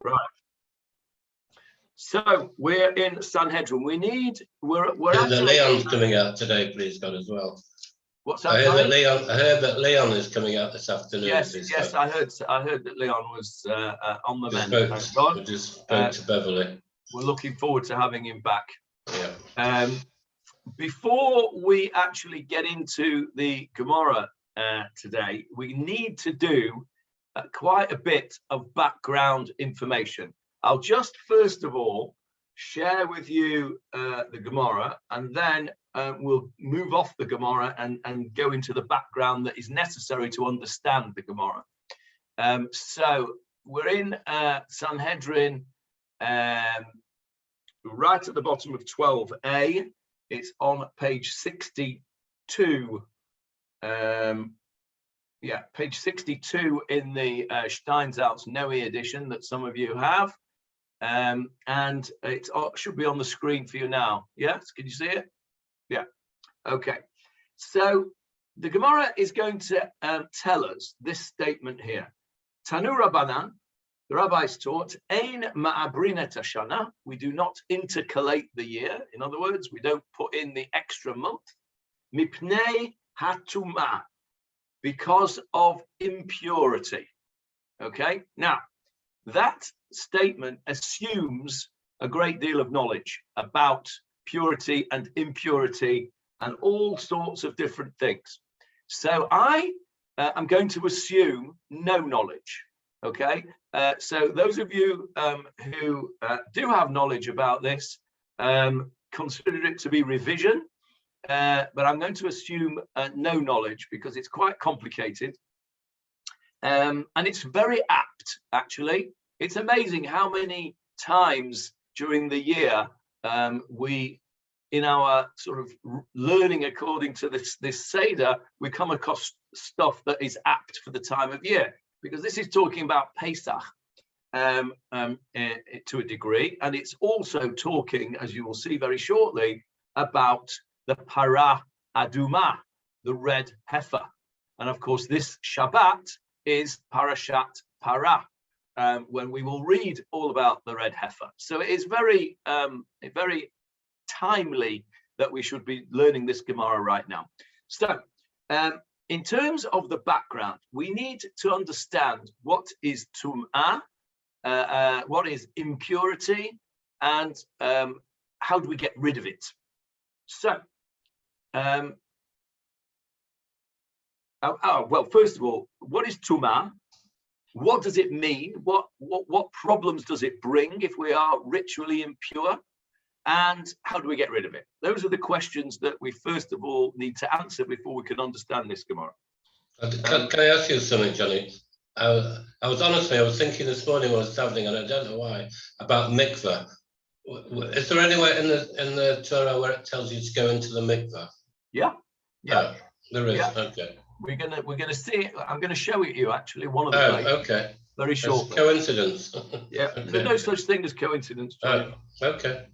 Right. So we're in Sanhedrin. We're The Leon's coming out today, please God, as well. What's that? I heard that Leon is coming out this afternoon. Yes, I heard that Leon was on the mend. We just spoke to Beverly. We're looking forward to having him back. Yeah. Before we actually get into the Gemara today, we need to do quite a bit of background information. I'll just first of all share with you the Gemara, and then we'll move off the Gemara and go into the background that is necessary to understand the Gemara. So we're in Sanhedrin, right at the bottom of 12a. It's on page 62. Page 62 in the Steinsaltz Noe edition that some of you have. And it should be on the screen for you now. Yes, can you see it? Yeah. Okay. So the Gemara is going to tell us this statement here. Tanu Rabbanan, the rabbis taught, Ein ma'abrinet hashana, we do not intercalate the year. In other words, we don't put in the extra month. Mipnei hatuma, because of impurity. Okay. Now, that statement assumes a great deal of knowledge about purity and impurity and all sorts of different things. So I am going to assume no knowledge. Okay, so those of you who do have knowledge about this, consider it to be revision, but I'm going to assume no knowledge because it's quite complicated. And it's very apt, actually. It's amazing how many times during the year we, in our sort of learning according to this Seder, we come across stuff that is apt for the time of year, because this is talking about Pesach to a degree, and it's also talking, as you will see very shortly, about the Parah Aduma, the red heifer. And of course, this Shabbat is Parashat Parah, when we will read all about the red heifer. So it is very, very timely that we should be learning this Gemara right now. So in terms of the background, we need to understand what is tum'ah, what is impurity, and how do we get rid of it. So, well, first of all, what is tum'ah? What does it mean? What problems does it bring if we are ritually impure? And how do we get rid of it? Those are the questions that we first of all need to answer before we can understand this Gemara. Can I ask you something, Johnny? I was thinking this morning when I was traveling, and I don't know why, about Mikvah. Is there anywhere in the Torah where it tells you to go into the Mikvah? Yeah. Oh, there is. Yeah. Okay. We're gonna see. I'm gonna show it you actually. One of the places. Okay. Very shortly. Coincidence. Yeah. Okay. There's no such thing as coincidence. Okay.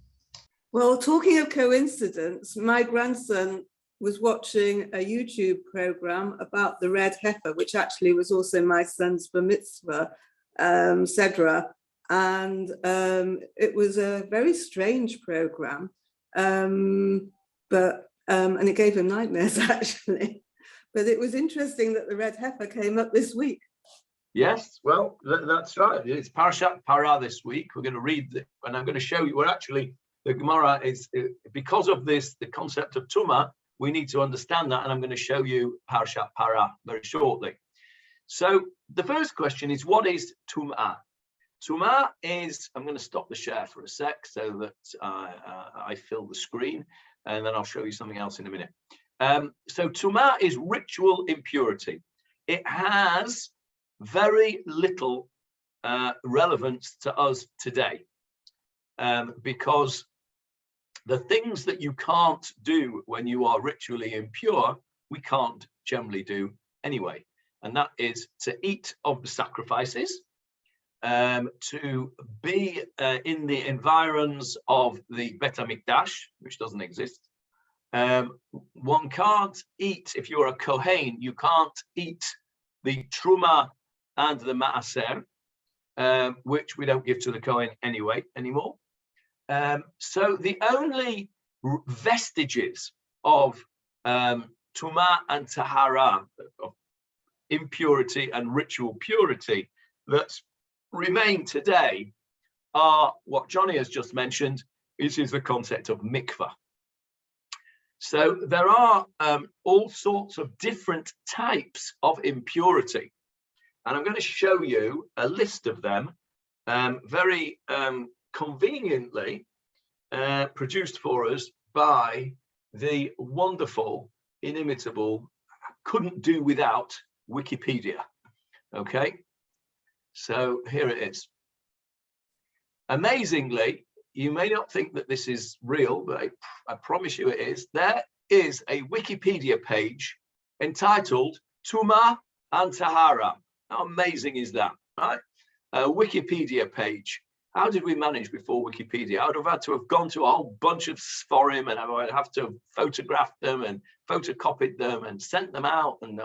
Well, talking of coincidence, my grandson was watching a YouTube program about the red heifer, which actually was also my son's bar mitzvah, Sedra, and it was a very strange program, and it gave him nightmares actually. But it was interesting that the red heifer came up this week. Yes, well, that's right. It's Parashat Parah this week. We're going to read it, and I'm going to show you. We're actually, the Gemara is, because of this, the concept of Tumah, we need to understand that, and I'm going to show you Parashat Parah very shortly. So the first question is, what is Tumah? Tumah is, I'm going to stop the share for a sec so that I fill the screen, and then I'll show you something else in a minute. So Tumah is ritual impurity. It has very little relevance to us today, because the things that you can't do when you are ritually impure, we can't generally do anyway. And that is to eat of the sacrifices, to be in the environs of the Bet HaMikdash, which doesn't exist. One can't eat, if you're a Kohen, you can't eat the Truma and the Maaser. which we don't give to the Kohen anymore. So the only vestiges of Tumah and Tahara, of impurity and ritual purity that remain today are what Johnny has just mentioned, which is the concept of Mikvah. So there are all sorts of different types of impurity. And I'm going to show you a list of them, very conveniently produced for us by the wonderful, inimitable, couldn't do without Wikipedia. Okay, so here it is. Amazingly, you may not think that this is real, but I promise you it is. There is a Wikipedia page entitled Tumah and Tahara. How amazing is that, right? A Wikipedia page. How did we manage before Wikipedia? I would have had to have gone to a whole bunch of Sadarim, and I would have to have photographed them and photocopied them and sent them out. And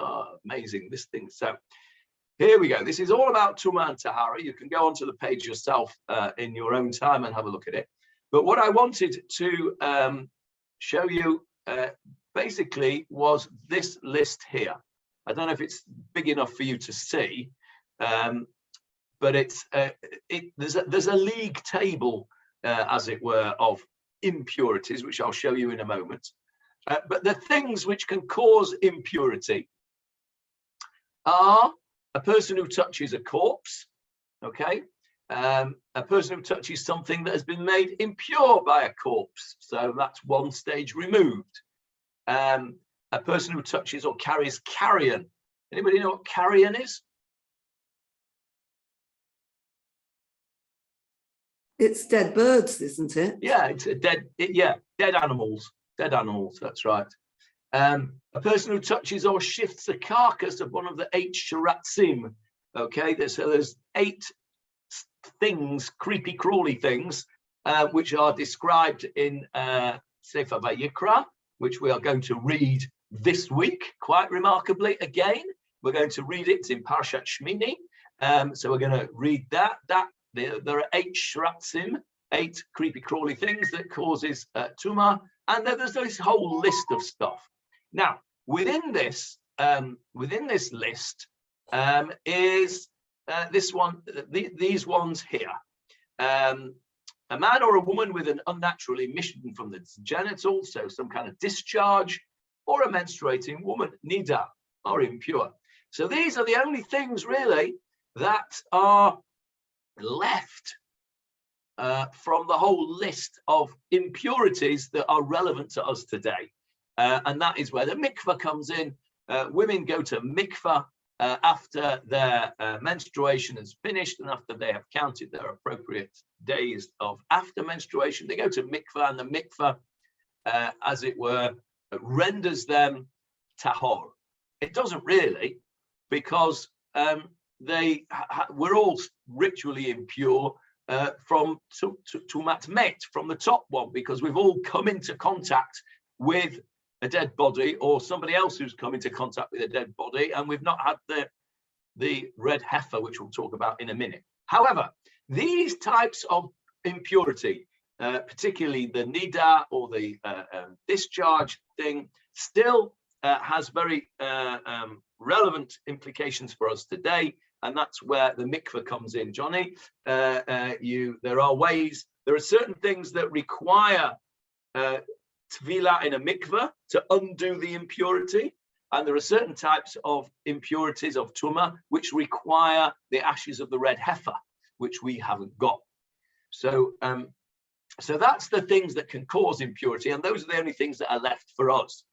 amazing, this thing. So here we go. This is all about Tumah and Tahara. You can go onto the page yourself in your own time and have a look at it. But what I wanted to show you basically was this list here. I don't know if it's big enough for you to see, but it's there's a league table, as it were, of impurities, which I'll show you in a moment. But the things which can cause impurity are a person who touches a corpse, okay, a person who touches something that has been made impure by a corpse, so that's one stage removed. A person who touches or carries carrion. Anybody know what carrion is? It's dead birds, isn't it? Yeah, it's a dead animals. Dead animals, that's right. A person who touches or shifts the carcass of one of the 8 shiratzim. Okay, there's 8 things, creepy crawly things, which are described in Sefer Vayikra, which we are going to read this week, quite remarkably again. We're going to read it in Parshat Shmini. So we're going to read that. There are 8 shiratzim, 8 creepy crawly things that causes tumah, and then there's this whole list of stuff. Now, within this list is this one, these ones here. A man or a woman with an unnatural emission from the genitals, so some kind of discharge, or a menstruating woman, nida, are impure. So these are the only things really that are left from the whole list of impurities that are relevant to us today. And that is where the mikvah comes in. Women go to mikvah after their menstruation is finished and after they have counted their appropriate days of after menstruation. They go to mikvah, and the mikvah, as it were, renders them tahor. It doesn't really, because we're all ritually impure from tumat met, from the top one, because we've all come into contact with a dead body or somebody else who's come into contact with a dead body, and we've not had the red heifer, which we'll talk about in a minute. However, these types of impurity, particularly the nida or the discharge thing, still has very relevant implications for us today, and that's where the mikveh comes in, Johnny. There are certain things that require tevilah in a mikveh to undo the impurity, and there are certain types of impurities of tumah which require the ashes of the red heifer, which we haven't got. So that's the things that can cause impurity, and those are the only things that are left for us.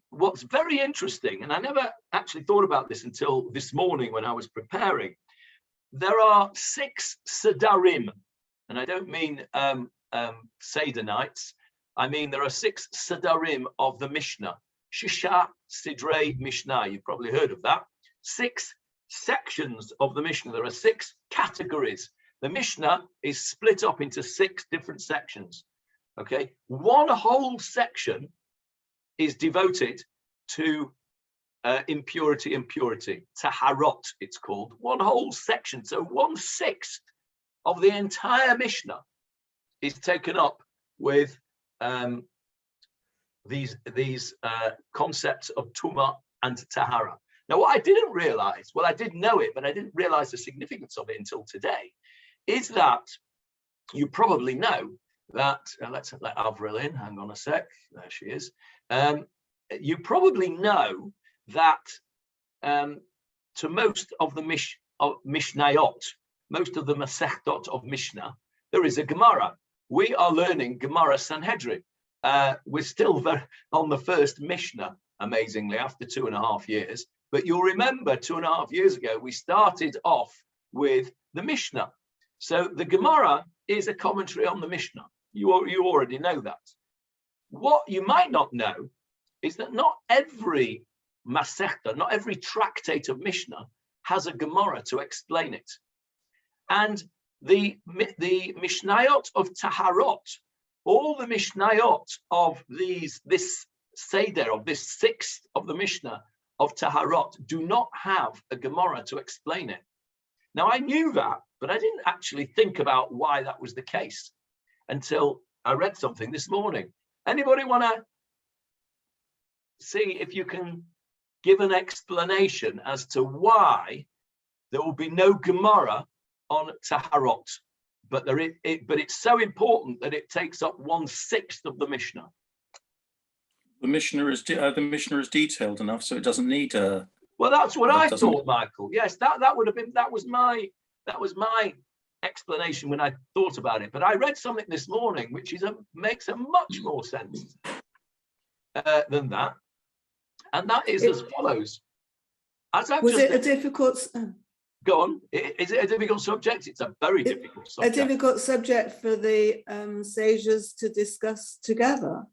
What's very interesting, and I never actually thought about this until this morning when I was preparing, there are 6 Sadarim, and I don't mean Seder nights. I mean there are 6 Sadarim of the Mishnah. Shisha Sidrei Mishnah, you've probably heard of that. 6 sections of the Mishnah. There are 6 categories. The Mishnah is split up into 6 different sections. Okay, one whole section is devoted to impurity, taharot, it's called, one whole section. So 1/6 of the entire Mishnah is taken up with these concepts of tumah and tahara. Now, what I didn't realize, well, I did know it, but I didn't realize the significance of it until today, is that you probably know that, let's let Avril in, hang on a sec, there she is. You probably know that to most of the Mishnayot, most of the Masechtot of Mishnah, there is a Gemara. We are learning Gemara Sanhedrin. We're still on the first Mishnah, amazingly, after 2.5 years. But you'll remember 2.5 years ago, we started off with the Mishnah. So the Gemara is a commentary on the Mishnah. You already know that. What you might not know is that not every Masechta, not every tractate of Mishnah has a Gemara to explain it. And the Mishnayot of Taharot, all the Mishnayot of this Seder, of this 6th of the Mishnah of Taharot, do not have a Gemara to explain it. Now, I knew that, but I didn't actually think about why that was the case until I read something this morning. Anybody want to see if you can give an explanation as to why there will be no Gemara on Taharot, but it's so important that it takes up 1/6 of the Mishnah? The Mishnah is detailed enough, so it doesn't need a. Well, that's what I thought, Michael. Yes, that would have been, that was my explanation when I thought about it. But I read something this morning which makes a much more sense than that, and that is as follows. Was it a difficult? Go on. Is it a difficult subject? It's a very difficult subject. A difficult subject for the sages to discuss together.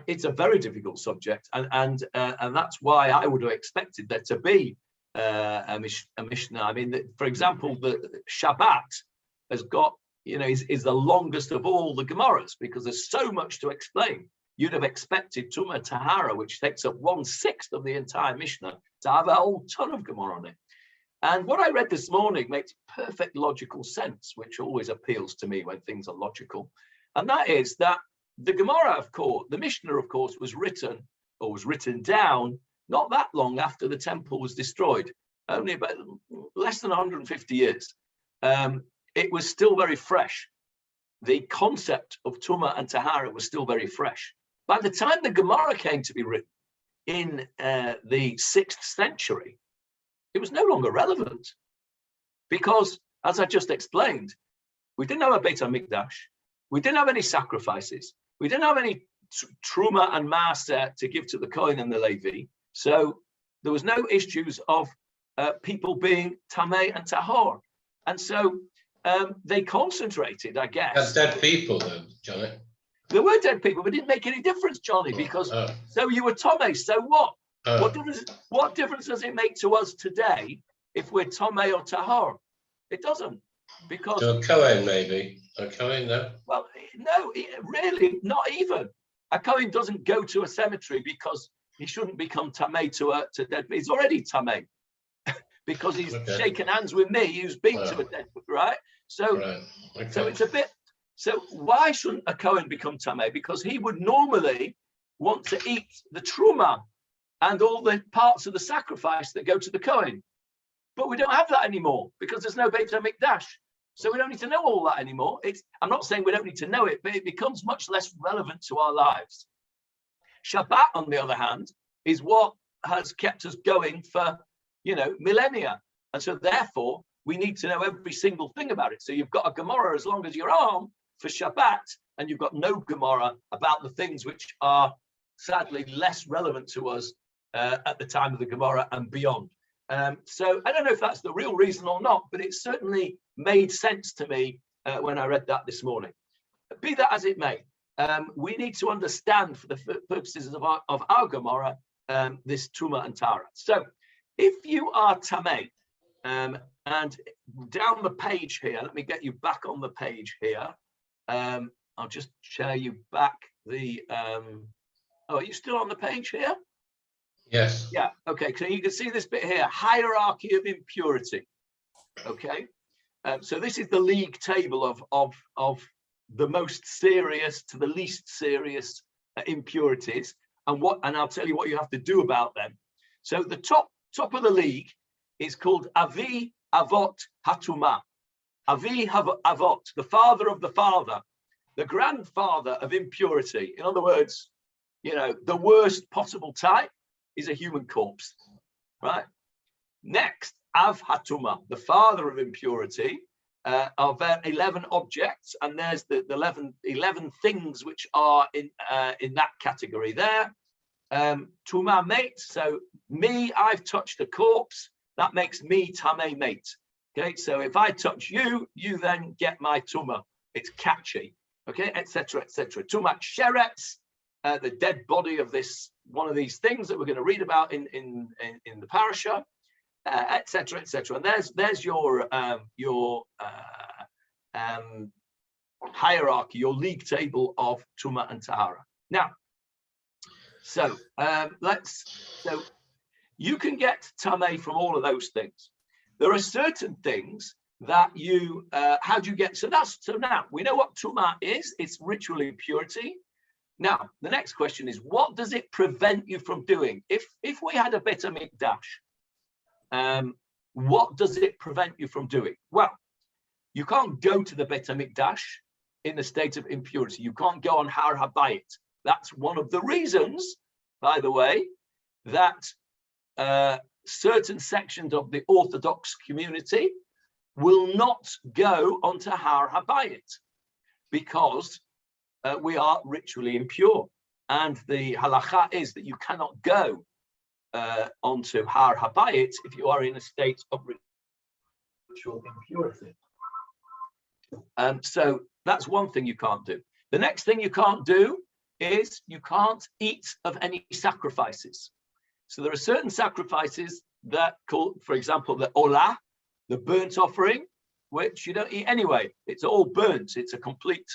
It's a very difficult subject, and that's why I would have expected there to be a Mishnah. I mean, for example, the Shabbat has got, is the longest of all the Gemaras because there's so much to explain. You'd have expected Tumah Tahara, which takes up 1/6 of the entire Mishnah, to have a whole ton of Gemara on it. And what I read this morning makes perfect logical sense, which always appeals to me when things are logical. And that is that the Gemara, of course, the Mishnah, of course, was written down not that long after the temple was destroyed, only about less than 150 years. It was still very fresh. The concept of Tumah and Tahara was still very fresh. By the time the Gemara came to be written in the 6th century, it was no longer relevant because, as I just explained, we didn't have a Beit HaMikdash, we didn't have any sacrifices, we didn't have any Truma and Maaser to give to the Kohen and the Levi, so there was no issues of people being Tameh and Tahor, and so they concentrated, I guess. That's dead people, though, Johnny. There were dead people, but it didn't make any difference, Johnny, because so you were Tomei, so what? What difference does it make to us today if we're Tomei or Tahor? It doesn't, because... To a Kohen, maybe. A Kohen, no? Well, no, really, not even. A Kohen doesn't go to a cemetery because he shouldn't become Tamei to dead. He's already Tamei because he's shaken hands with me who's been to a dead, right? So, so it's a bit... So why shouldn't a Kohen become Tamei? Because he would normally want to eat the Truma and all the parts of the sacrifice that go to the Kohen. But we don't have that anymore because there's no Beit HaMikdash. So we don't need to know all that anymore. I'm not saying we don't need to know it, but it becomes much less relevant to our lives. Shabbat, on the other hand, is what has kept us going for, millennia. And so therefore, we need to know every single thing about it. So you've got a Gemara as long as your arm for Shabbat, and you've got no Gemara about the things which are sadly less relevant to us at the time of the Gemara and beyond. So I don't know if that's the real reason or not, but it certainly made sense to me when I read that this morning. Be that as it may, we need to understand for the purposes of our Gemara this Truma and Tara. So if you are Tamei, and down the page here, let me get you back on the page here. I'll just share you back the, are you still on the page here? Yes. Yeah, okay, so you can see this bit here, hierarchy of impurity. Okay, so this is the league table of the most serious to the least serious impurities, and I'll tell you what you have to do about them. So the top of the league is called Avi Avot Hatuma. Avi Avot, the father of the father, the grandfather of impurity. In other words, you know, the worst possible type is a human corpse, right? Next, Av Hatuma, the father of impurity, are 11 objects, and there's the 11 things which are in that category there. Tuma mate, so me, I've touched a corpse, that makes me Tameh mate. Okay, so if I touch you, you then get my Tuma. It's catchy, okay, etc., etc. Tuma sheretz, the dead body of one of these things that we're going to read about in the parasha, etc., etc. And there's your hierarchy, your league table of Tuma and Tahara. Now, so you can get Tameh from all of those things. There are certain things that you how do you get? So now we know what Tuma is. It's ritual impurity. Now, the next question is, what does it prevent you from doing? If we had a Beit HaMikdash, what does it prevent you from doing? Well, you can't go to the Beit HaMikdash in a state of impurity. You can't go on Har HaBayit. That's one of the reasons, by the way, that certain sections of the Orthodox community will not go onto Har HaBayit, because we are ritually impure, and the halacha is that you cannot go onto Har HaBayit if you are in a state of ritual impurity. So that's one thing you can't do. The next thing you can't do is you can't eat of any sacrifices. So there are certain sacrifices that call, for example, the olah, the burnt offering, which you don't eat anyway. It's all burnt. It's a complete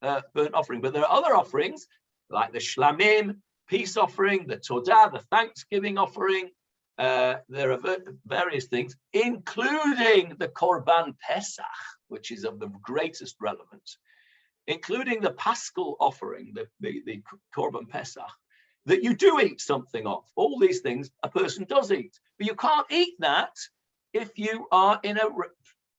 burnt offering. But there are other offerings like the shlamim, peace offering, the todah, the thanksgiving offering. There are various things, including the korban pesach, which is of the greatest relevance, including the paschal offering, the korban pesach, that you do eat something of. All these things a person does eat, but you can't eat that if you are in a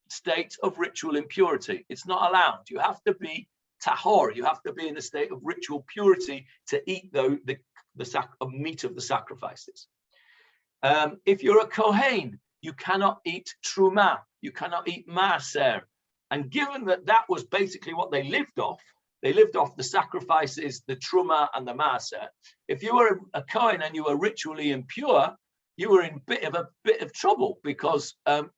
state of ritual impurity. It's not allowed. You have to be tahor. You have to be in a state of ritual purity to eat the meat of the sacrifices. If you're a kohen, you cannot eat truma. You cannot eat maaser. And given that that was basically what they lived off the sacrifices, the truma and the maaser. If you were a kohen and you were ritually impure, you were in a bit of trouble, because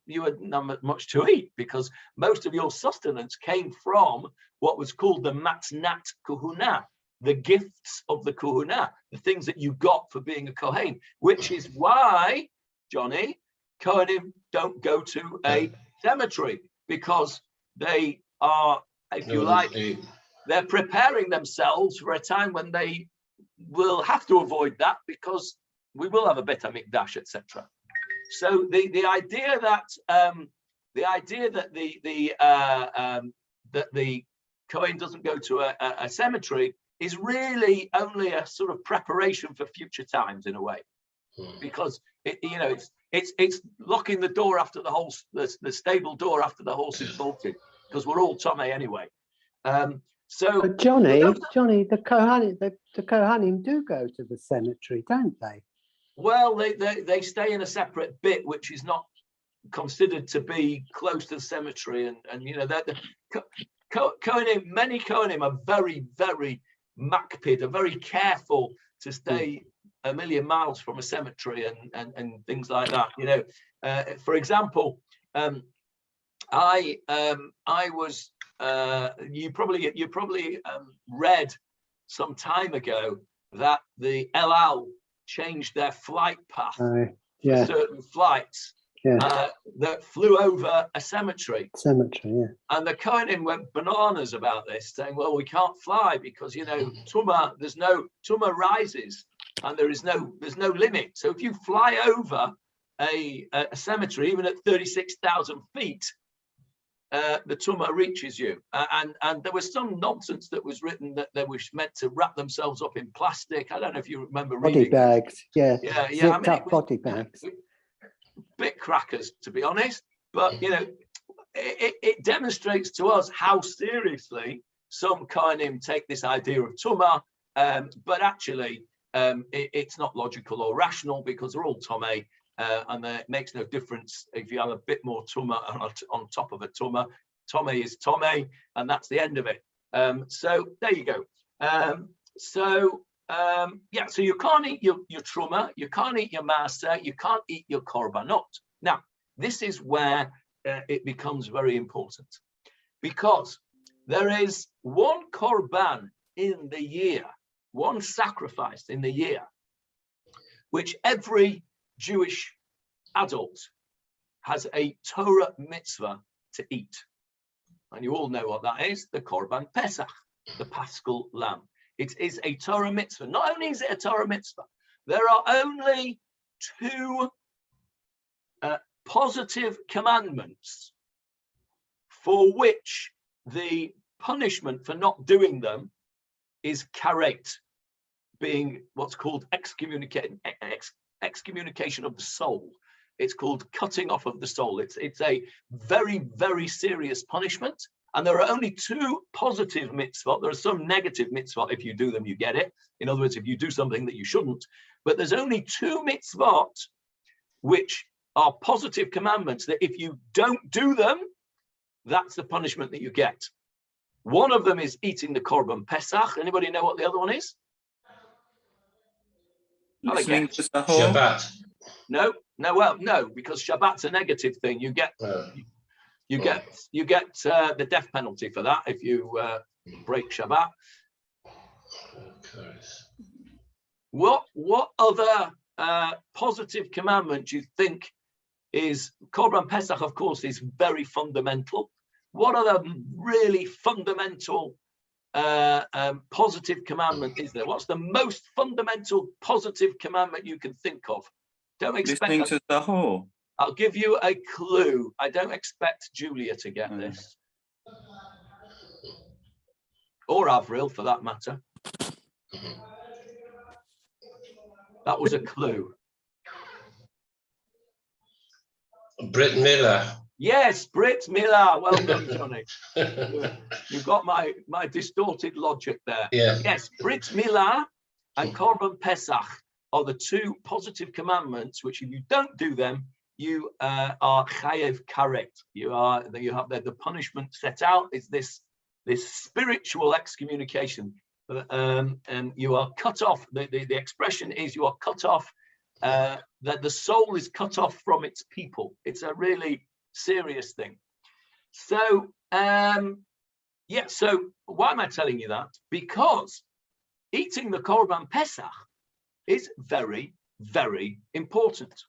you had not much to eat, because most of your sustenance came from what was called the matnat kuhuna, the gifts of the kuhuna, the things that you got for being a kohen, which is why, Johnny, kohenim don't go to a cemetery, because they are, if you like, they're preparing themselves for a time when they will have to avoid that, because we will have a Beit HaMikdash, etc. So the idea that the Kohen doesn't go to a cemetery is really only a sort of preparation for future times, in a way, because it's locking the door after the stable door after the horse is bolted, because we're all Tomei anyway. But Johnny, the Kohanim do go to the cemetery, don't they? Well, they stay in a separate bit, which is not considered to be close to the cemetery, and you know that Kohanim, many Kohanim are very, very makpid, are very careful to stay a million miles from a cemetery and things like that. You know, for example, I was. You probably read some time ago that the El Al changed their flight path for certain flights that flew over a cemetery. And the Kohanim went bananas about this, saying, well, we can't fly because, you know, Tumah rises and there's no limit. So if you fly over a cemetery, even at 36,000 feet, the tumah reaches you. And there was some nonsense that was written that they were meant to wrap themselves up in plastic. I don't know if you remember reading. Body bags, yeah. Yeah. Zipped up body bags. Bit crackers, to be honest. But, it demonstrates to us how seriously some Kohanim take this idea of tumah, but actually it's not logical or rational, because they're all tomei, and it makes no difference if you have a bit more tumah on top of a tumah. Tomei is tomei, and that's the end of it. So there you go. So you can't eat your truma, you can't eat your maser, you can't eat your korbanot. Now, this is where it becomes very important, because there is one korban in the year, one sacrifice in the year, which every Jewish adult has a Torah mitzvah to eat. And you all know what that is, the Korban Pesach, the Paschal Lamb. It is a Torah mitzvah. Not only is it a Torah mitzvah, there are only two positive commandments for which the punishment for not doing them is karet, being what's called excommunication of the soul. It's called cutting off of the soul. It's a very, very serious punishment. And there are only two positive mitzvot. There are some negative mitzvot. If you do them, you get it. In other words, if you do something that you shouldn't. But there's only two mitzvot which are positive commandments that if you don't do them, that's the punishment that you get. One of them is eating the Korban Pesach. Anybody know what the other one is? Listening to Sahor? Shabbat. No, because Shabbat's a negative thing. You get the death penalty for that if you break Shabbat. What other positive commandment do you think is Korban Pesach? Of course, is very fundamental. What other really fundamental positive commandment is there? What's the most fundamental positive commandment you can think of? Don't expect. Listening to Sahor. I'll give you a clue. I don't expect Julia to get this, or Avril for that matter. That was a clue. Brit Miller. Yes, Brit Miller. Well done, Johnny. You've got my distorted logic there. Yeah. Yes, Brit Miller and Korban Pesach are the two positive commandments, which if you don't do them, you are chayev karet. You have the punishment set out. Is this spiritual excommunication, and you are cut off. The expression is you are cut off. That the soul is cut off from its people. It's a really serious thing. So so why am I telling you that? Because eating the Korban Pesach is very, very important.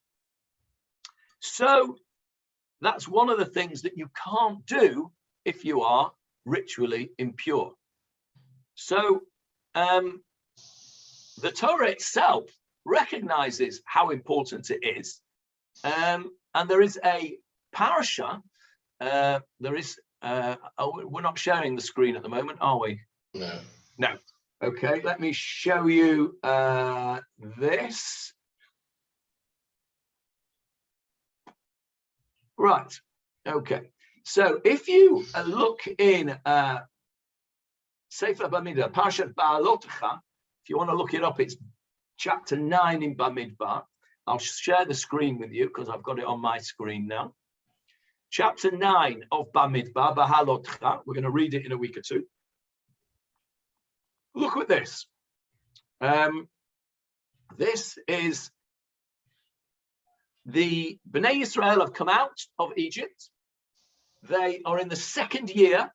So that's one of the things that you can't do if you are ritually impure. So the Torah itself recognizes how important it is, and there is a parasha. We're not sharing the screen at the moment, are we? No. Okay, let me show you this. Right. Okay. So if you look in Sefer Bamidbar, Parashat Ba'alotecha, if you want to look it up, it's chapter 9 in Bamidbar. I'll share the screen with you because I've got it on my screen now. Chapter 9 of Bamidbar, Ba'alotecha. We're going to read it in a week or two. Look at this. This is the Bnei Yisrael have come out of Egypt. They are in the second year.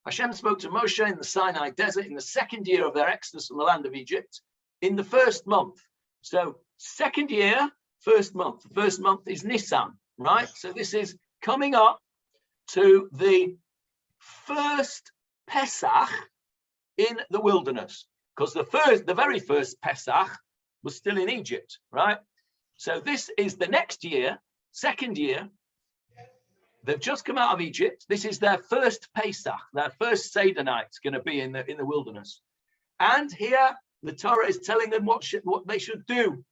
Hashem spoke to Moshe in the Sinai desert in the second year of their exodus from the land of Egypt, in the first month. So second year, first month. The first month is Nisan, right? So this is coming up to the first Pesach in the wilderness, because the very first Pesach was still in Egypt, right? So this is the next year, second year. They've just come out of Egypt. This is their first Pesach, their first Seder night going to be in the wilderness. And here the Torah is telling them what they should do.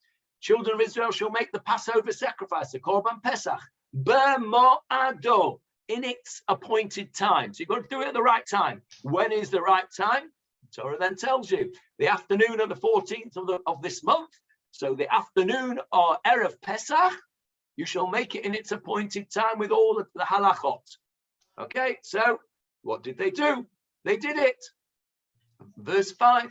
Children of Israel shall make the Passover sacrifice, the Korban Pesach, b'mo'ado, in its appointed time. So you've got to do it at the right time. When is the right time? The Torah then tells you the afternoon of the 14th of this month. So the afternoon or Erev Pesach, you shall make it in its appointed time with all the halachot. Okay, so what did they do? They did it. Verse 5,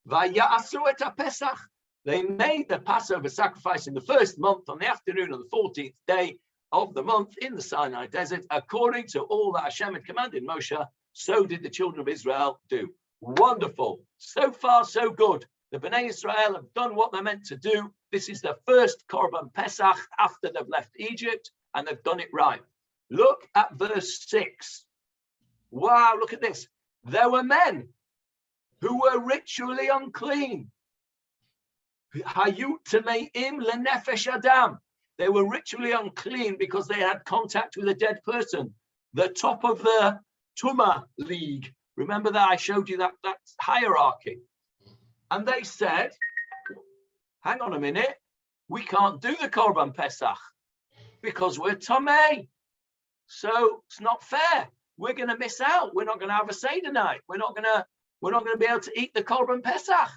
Vaya'asu et ha-Pesach. They made the Passover sacrifice in the first month on the afternoon of the 14th day of the month in the Sinai desert, according to all that Hashem had commanded Moshe. So did the children of Israel do. Wonderful. So far, so good. The Bnei Israel have done what they're meant to do. This is the first Korban Pesach after they've left Egypt, and they've done it right. Look at verse 6. Wow, look at this. There were men who were ritually unclean. Hayu tameim lenefesh adam. They were ritually unclean because they had contact with a dead person. The top of the Tumah league. Remember that I showed you that hierarchy. And they said, hang on a minute, we can't do the Korban Pesach because we're Tomei. So it's not fair. We're going to miss out. We're not going to have a Seder night. We're not going to be able to eat the Korban Pesach.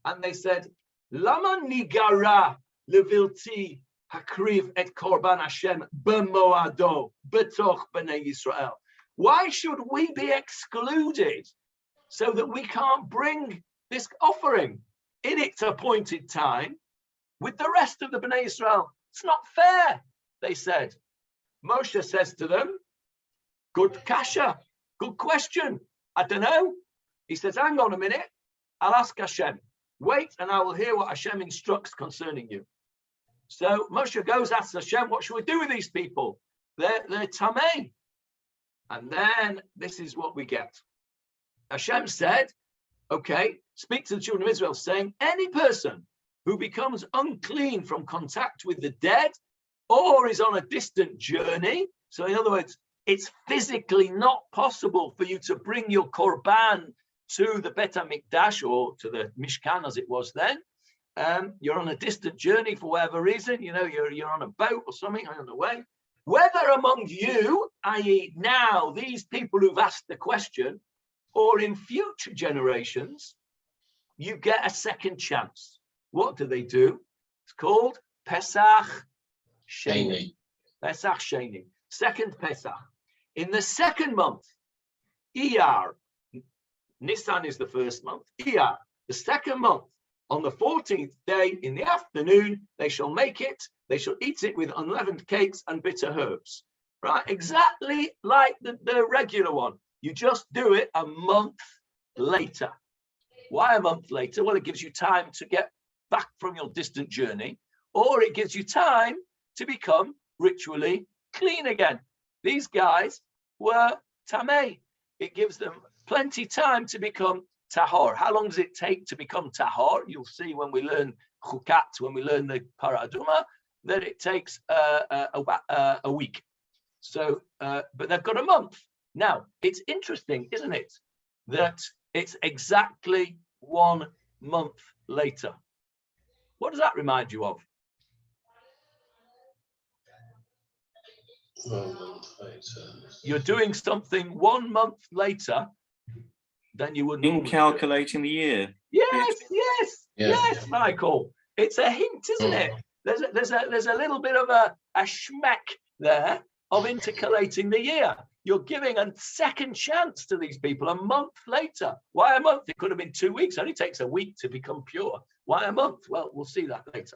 And they said, Lama nigara levilti hakriv et Korban Hashem b'moado b'toch b'nei Yisrael. Why should we be excluded so that we can't bring this offering in its appointed time with the rest of the Bnei Israel? It's not fair, they said. Moshe says to them, good kasha, good question. I don't know. He says, hang on a minute. I'll ask Hashem. Wait, and I will hear what Hashem instructs concerning you. So Moshe goes, asks Hashem, what should we do with these people? They're tamei. And then this is what we get. Hashem said, okay, speak to the children of Israel, saying, any person who becomes unclean from contact with the dead or is on a distant journey. So in other words, it's physically not possible for you to bring your korban to the Bet HaMikdash or to the Mishkan as it was then. You're on a distant journey for whatever reason, you're on a boat or something on the way. Whether among you, i.e. now, these people who've asked the question, or in future generations, you get a second chance. What do they do? It's called Pesach Sheni. Pesach Sheni. Second Pesach. In the second month, Iyar, Nisan is the first month, Iyar, the second month, on the 14th day in the afternoon, they shall make it, they shall eat it with unleavened cakes and bitter herbs. Right? Exactly like the regular one. You just do it a month later. Why a month later? Well, it gives you time to get back from your distant journey, or it gives you time to become ritually clean again. These guys were tamei. It gives them plenty time to become tahor. How long does it take to become tahor? You'll see when we learn chukat, when we learn the paraduma, that it takes a week. So, but they've got a month. Now, it's interesting, isn't it, that it's exactly 1 month later. What does that remind you of? 1 month later. You're doing something 1 month later than you would in calculating the year. Yes, Michael. It's a hint, isn't it? There's a little bit of a schmeck there of intercalating the year. You're giving a second chance to these people a month later. Why a month? It could have been 2 weeks. It only takes a week to become pure. Why a month? Well, we'll see that later.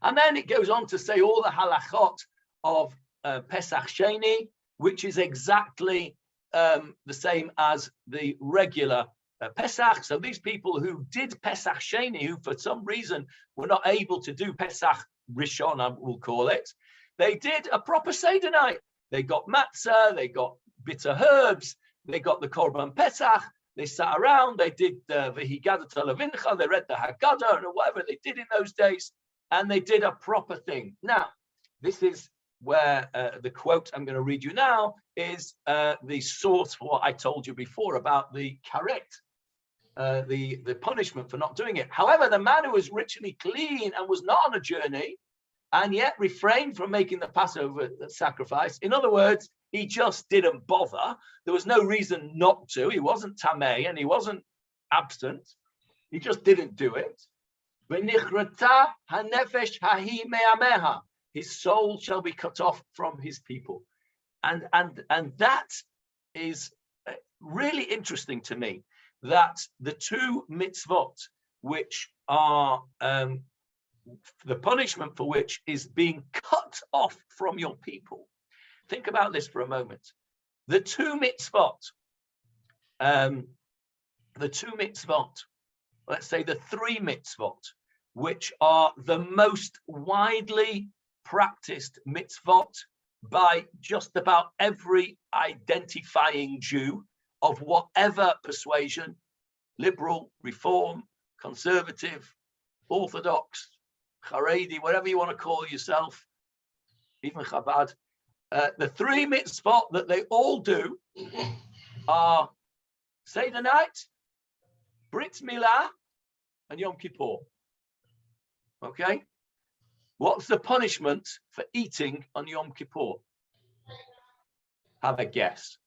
And then it goes on to say all the halachot of Pesach Sheni, which is exactly the same as the regular Pesach. So these people who did Pesach Sheni, who for some reason were not able to do Pesach Rishon, I will call it, they did a proper Seder night. They got matzah, they got bitter herbs, they got the Korban Pesach, They sat around, they did the V'higadat Levincha, they read the Haggadah or whatever they did in those days, and they did a proper thing. Now, this is where the quote I'm going to read you now is the source for what I told you before about the karet, the punishment for not doing it. However, the man who was ritually clean and was not on a journey and yet refrained from making the Passover sacrifice, in other words, he just didn't bother. There was no reason not to. He wasn't tamei and he wasn't absent. He just didn't do it. His soul shall be cut off from his people. And that is really interesting to me, that the two mitzvot, which are the punishment for which is being cut off from your people. Think about this for a moment. The two mitzvot, let's say the three mitzvot, which are the most widely practiced mitzvot by just about every identifying Jew of whatever persuasion, liberal, reform, conservative, orthodox, Haredi, whatever you want to call yourself, even Chabad. The three mitzvot that they all do are Seder night, Brit Milah, and Yom Kippur. Okay? What's the punishment for eating on Yom Kippur? Have a guess.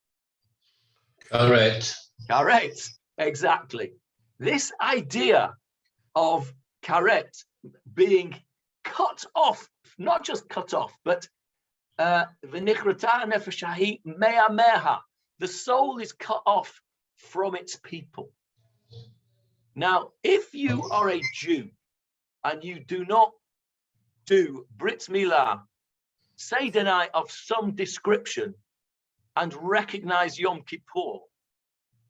Correct. Correct. Exactly. This idea of karet being cut off, not just cut off, but the soul is cut off from its people. Now, if you are a Jew and you do not do Brit Milah, Seder night of some description, and recognize Yom Kippur,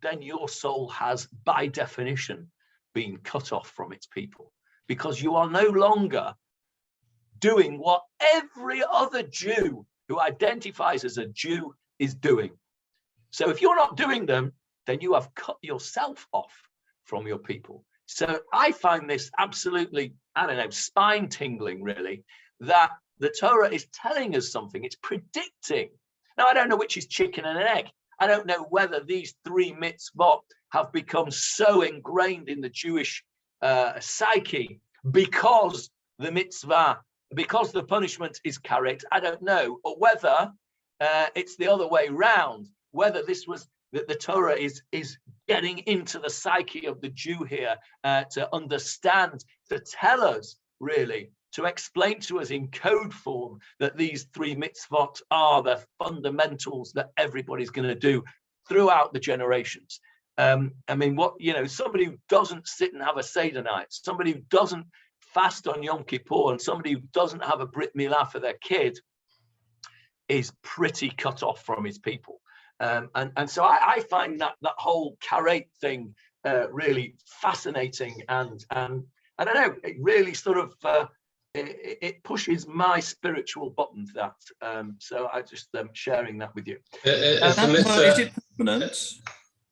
then your soul has, by definition, been cut off from its people, because you are no longer doing what every other Jew who identifies as a Jew is doing. So if you're not doing them, then you have cut yourself off from your people. So I find this absolutely, I don't know, spine-tingling, really, that the Torah is telling us something. It's predicting. Now, I don't know which is chicken and an egg. I don't know whether these three mitzvot have become so ingrained in the Jewish psyche because the mitzvah, because the punishment is karet. I don't know, or whether it's the other way round, whether this was that the Torah is getting into the psyche of the Jew here to understand, to tell us, really, to explain to us in code form that these three mitzvot are the fundamentals that everybody's going to do throughout the generations. I mean, somebody who doesn't sit and have a Seder night, somebody who doesn't fast on Yom Kippur, and somebody who doesn't have a Brit Milah for their kid is pretty cut off from his people. And so I find that whole karet thing really fascinating, and I don't know, it really sort of it pushes my spiritual buttons. That so I just sharing that with you. Is it permanent?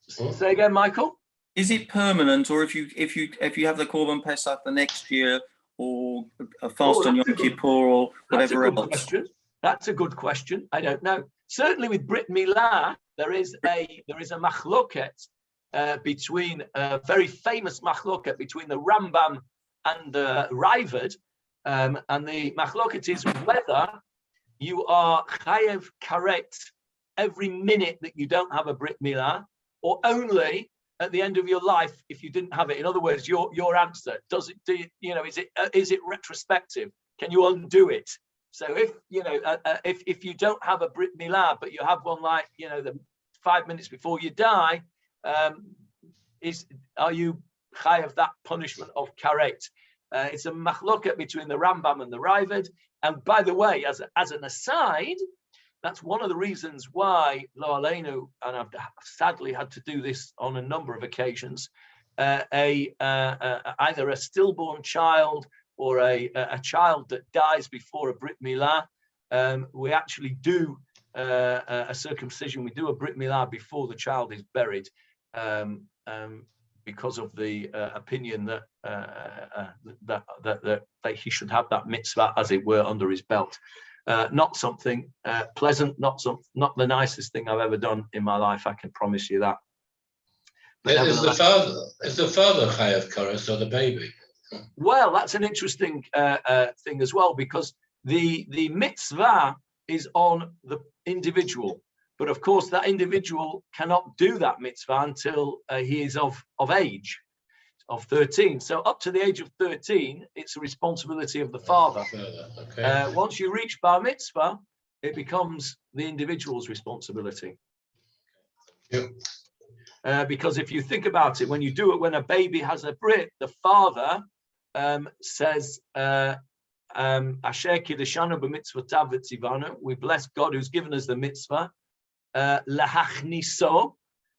Say again, Michael. Is it permanent, or if you have the Korban Pesach the next year, or a fast on Yom Kippur, or whatever else? Question. That's a good question. I don't know. Certainly with Brit Milah, there is a machloket between a very famous machloket between the Rambam and the Raavad, and the machloket is whether you are chayev karet every minute that you don't have a Brit Milah, or only at the end of your life if you didn't have it. In other words, your answer, is it retrospective? Can you undo it? So if you don't have a Brit Milah, but you have one like the 5 minutes before you die, are you chayav that punishment of karet? It's a machloket between the Rambam and the Raavad. And by the way, as an aside, that's one of the reasons why Lo Aleinu, and I've sadly had to do this on a number of occasions, either a stillborn child or a child that dies before a Brit Milah, we actually do a circumcision. We do a Brit Milah before the child is buried. because of the opinion that that he should have that mitzvah, as it were, under his belt. Not something pleasant, not the nicest thing I've ever done in my life. I can promise you that. But is the father chayav koros or the baby? Well, that's an interesting thing as well, because the mitzvah is on the individual, but of course that individual cannot do that mitzvah until he is of age, of 13. So up to the age of 13, it's a responsibility of the father. Okay. Once you reach bar mitzvah, it becomes the individual's responsibility. Yep. Because if you think about it, when you do it when a baby has a brit, the father says, Asher kiddushanu b'mitzvotav v'tzivanu, we bless God who's given us the mitzvah, lahachniso,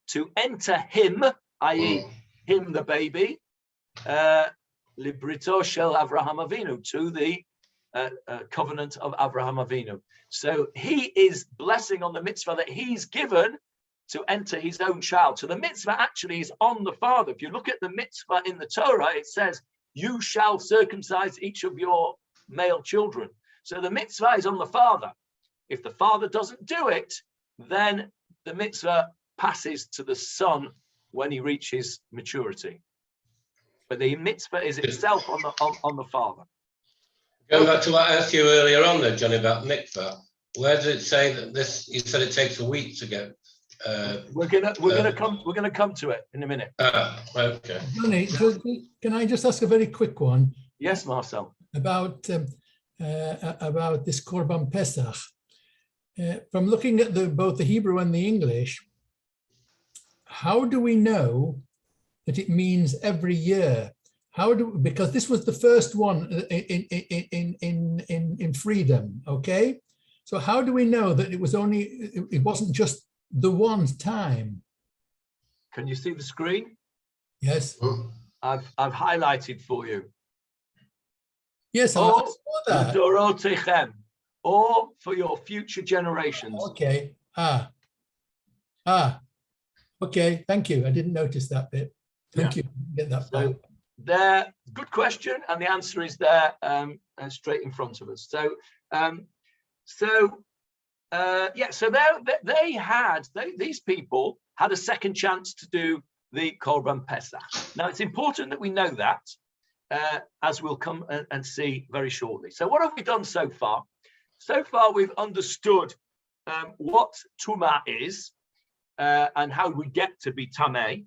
to enter him, i.e. him, the baby, librito shel Avraham Avinu, to the covenant of Avraham Avinu. So he is blessing on the mitzvah that he's given to enter his own child. So the mitzvah actually is on the father. If you look at the mitzvah in the Torah, it says, you shall circumcise each of your male children. So the mitzvah is on the father. If the father doesn't do it, then the mitzvah passes to the son when he reaches maturity. But the mitzvah is itself on the father. Going back to what I asked you earlier on there, Johnny, about mikvah, where does it say that this? You said it takes a week to get. We're gonna come to it in a minute. Okay. Johnny, can I just ask a very quick one? Yes, Marcel. About this Korban Pesach. From looking at both the Hebrew and the English, how do we know that it means every year? Because this was the first one in freedom, okay? So how do we know that it wasn't just the one time? Can you see the screen? Yes. I've highlighted for you. Yes, I saw that. Dorotechem, or for your future generations. Okay. Okay. Thank you. I didn't notice that bit. Thank you. Get that part. There, good question, and the answer is there, straight in front of us. These people had a second chance to do the Korban Pesach. Now, it's important that we know that, as we'll come and see very shortly. So what have we done so far? So far, we've understood what Tumah is and how we get to be Tameh.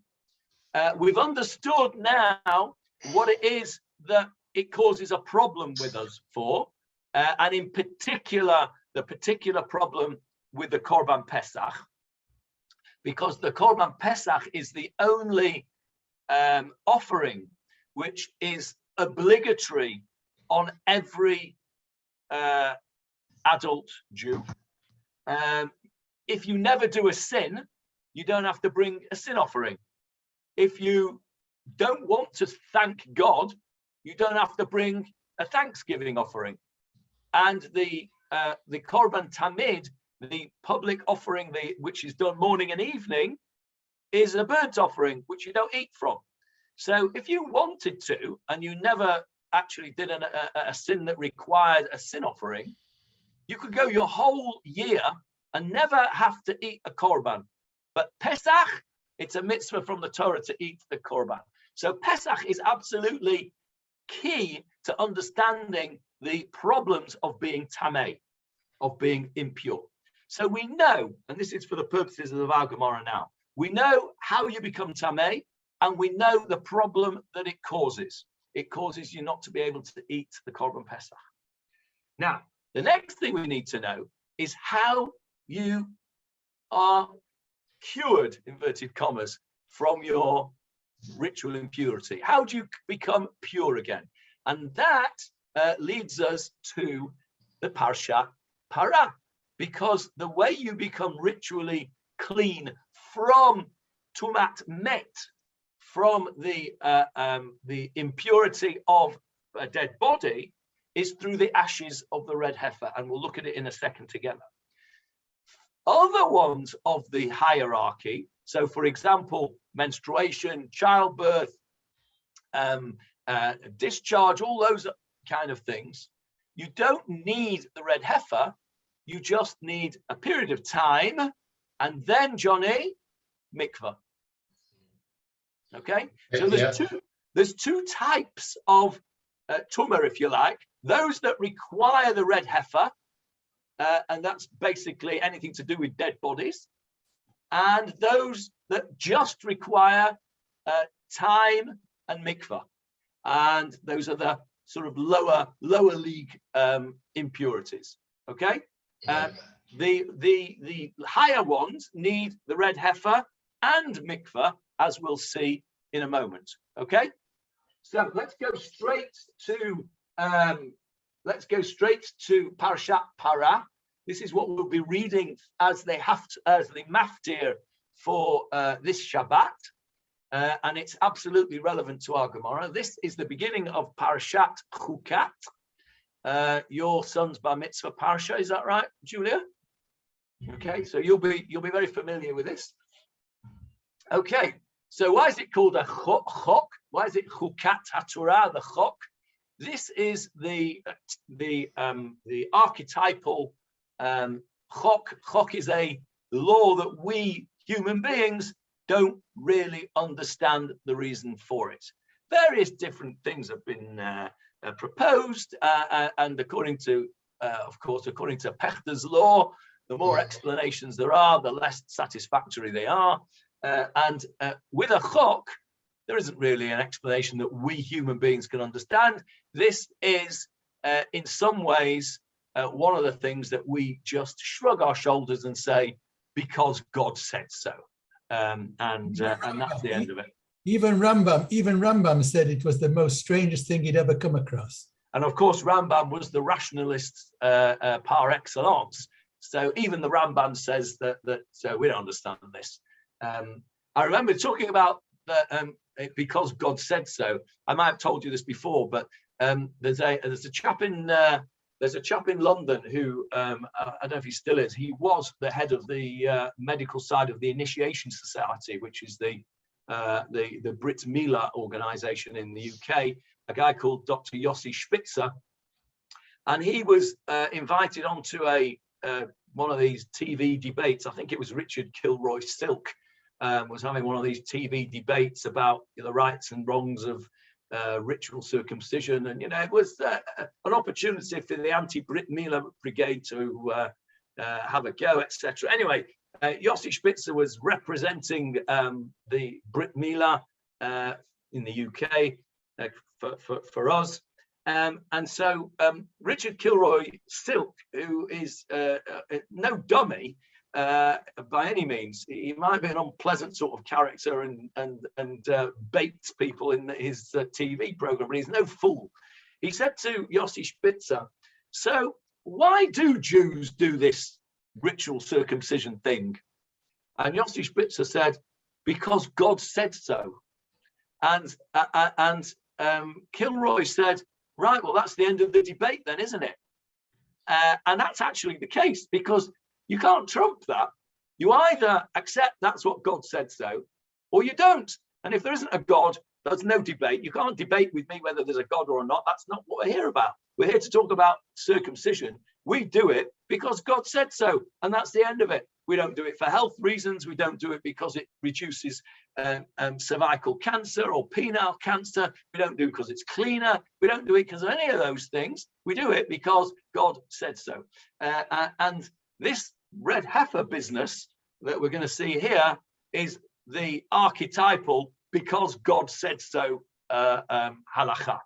We've understood now what it is that it causes a problem with us for, and in particular, the particular problem with the Korban Pesach, because the Korban Pesach is the only offering which is obligatory on every adult Jew. If you never do a sin, you don't have to bring a sin offering. If you don't want to thank God, you don't have to bring a thanksgiving offering. And the Korban Tamid, the public offering, which is done morning and evening, is a burnt offering, which you don't eat from. So if you wanted to, and you never actually did a sin that required a sin offering, you could go your whole year and never have to eat a Korban. But Pesach, it's a mitzvah from the Torah to eat the Korban. So Pesach is absolutely key to understanding the problems of being tameh, of being impure. So we know, and this is for the purposes of our Gemara now, we know how you become tameh, and we know the problem that it causes. It causes you not to be able to eat the Korban Pesach. Now, the next thing we need to know is how you are cured, inverted commas, from your ritual impurity. How do you become pure again? And that leads us to the Parsha Para, because the way you become ritually clean from Tumat Met, from the impurity of a dead body, is through the ashes of the red heifer, and we'll look at it in a second together. Other ones of the hierarchy So, for example, menstruation, childbirth, discharge, all those kind of things. You don't need the red heifer. You just need a period of time, and then, Johnny, mikvah. Okay, so there's two types of tumah, if you like. Those that require the red heifer, and that's basically anything to do with dead bodies, and those that just require time and mikvah, and those are the sort of lower league impurities. Okay, the higher ones need the red heifer and mikvah, as we'll see in a moment. Okay, so let's go straight to Parashat Parah. This is what we'll be reading as the maftir for this Shabbat, and it's absolutely relevant to our Gemara. This is the beginning of Parashat Chukat, your son's bar mitzvah parasha. Is that right, Julia? Okay, so you'll be very familiar with this. Okay, so why is it called a chok? Why is it Chukat HaTorah, the chok? This is the archetypal chok. Chok is a law that we human beings don't really understand the reason for it. Various different things have been proposed, and according to Pechter's law, the more explanations there are, the less satisfactory they are. And with a chok, there isn't really an explanation that we human beings can understand. This is, in some ways, one of the things that we just shrug our shoulders and say, because God said so. And that's the end of it. Even Rambam said it was the most strangest thing he'd ever come across. And of course, Rambam was the rationalist par excellence. So even the Rambam says that we don't understand this. I remember talking about because God said so. I might have told you this before, but there's a chap in London who I don't know if he still is. He was the head of the medical side of the Initiation Society, which is the Brit Milah organization in the UK. A guy called Dr. Yossi Spitzer, and he was invited onto one of these TV debates. I think it was Richard Kilroy Silk was having one of these TV debates about the rights and wrongs of ritual circumcision, and it was an opportunity for the anti-Brit Milah brigade to have a go, etc. Anyway, Yossi Spitzer was representing the Brit Milah in the UK for us, and so Richard Kilroy Silk, who is no dummy by any means, he might be an unpleasant sort of character and baits people in his TV program, but he's no fool. He said to Yossi Spitzer, "So why do Jews do this ritual circumcision thing?" And Yossi Spitzer said, "Because God said so." And Kilroy said, "Right, well, that's the end of the debate then, isn't it?" And that's actually the case, because you can't trump that. You either accept that's what God said so, or you don't. And if there isn't a God, there's no debate. You can't debate with me whether there's a God or not. That's not what we're here about. We're here to talk about circumcision. We do it because God said so, and that's the end of it. We don't do it for health reasons. We don't do it because it reduces cervical cancer or penile cancer. We don't do it because it's cleaner. We don't do it because of any of those things. We do it because God said so. And this red heifer business that we're going to see here is the archetypal because God said so halacha,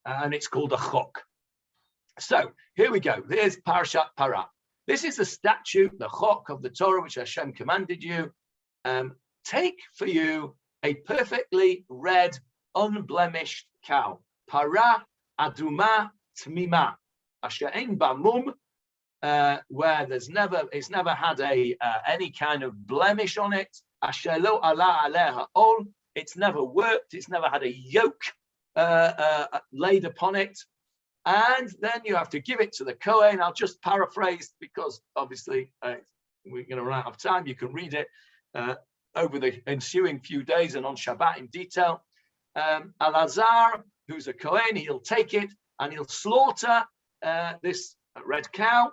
and it's called a chok. So here we go. Here's Parashat Parah. This is the statute, the chok of the Torah, which Hashem commanded you. Take for you a perfectly red, unblemished cow. Parah aduma tmima, asher ein ba mum, where it's never had any kind of blemish on it. Asher lo ala aleha ol, it's never worked. It's never had a yoke laid upon it. And then you have to give it to the Kohen. I'll just paraphrase because obviously we're going to run out of time. You can read it. over the ensuing few days and on Shabbat in detail. Elazar, who's a Kohen, he'll take it and he'll slaughter this red cow,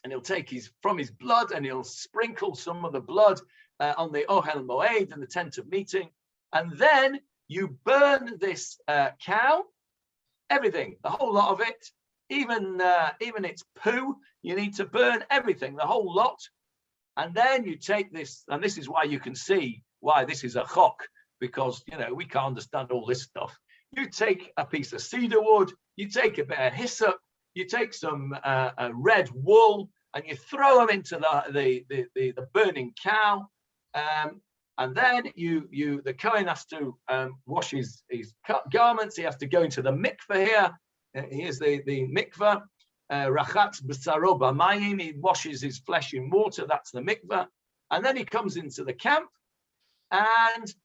and he'll take from his blood and he'll sprinkle some of the blood on the Ohel Moed and the tent of meeting, and then you burn this cow, everything, the whole lot of it, even its poo. You need to burn everything, the whole lot. And then you take this, and this is why you can see why this is a chok, because, you know, we can't understand all this stuff. You take a piece of cedar wood, you take a bit of hyssop, you take some red wool, and you throw them into the burning cow. And then the Kohen has to wash his garments. He has to go into the mikveh here. Here's the mikveh. Rachatz b'saro b'mayim. He washes his flesh in water. That's the mikveh. And then he comes into the camp, and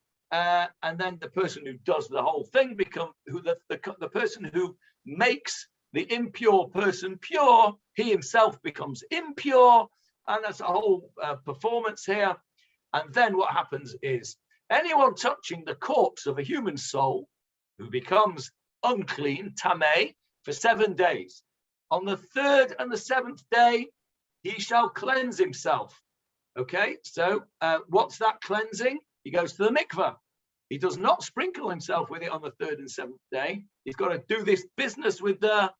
then the person who does the whole thing the person who makes the impure person pure. He himself becomes impure, and that's a whole performance here. And then what happens is anyone touching the corpse of a human soul who becomes unclean, tameh, for 7 days. On the 3rd and the 7th day, he shall cleanse himself. Okay, so what's that cleansing? He goes to the mikveh. He does not sprinkle himself with it on the 3rd and 7th day. He's got to do this business with the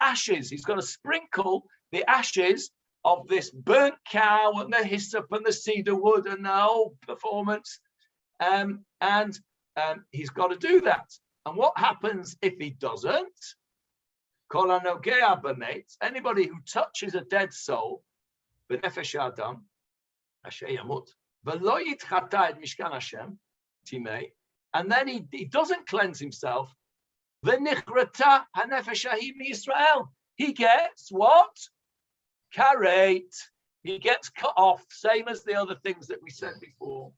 ashes. He's got to sprinkle the ashes of this burnt cow and the hyssop and the cedar wood and the whole performance. And he's got to do that. And what happens if he doesn't? Anybody who touches a dead soul, and then he doesn't cleanse himself, he gets what? Karet. He gets cut off, same as the other things that we said before.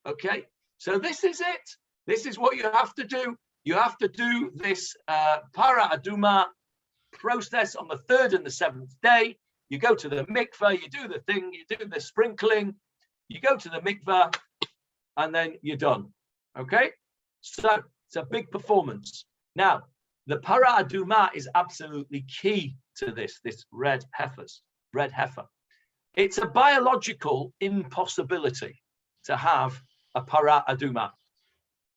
Okay, so this is it. This is what you have to do. You have to do this para aduma process on the 3rd and the 7th day. You go to the mikveh, you do the thing, you do the sprinkling, you go to the mikveh, and then you're done. Okay, so it's a big performance. Now, the para aduma is absolutely key to this red heifer. It's a biological impossibility to have a para aduma.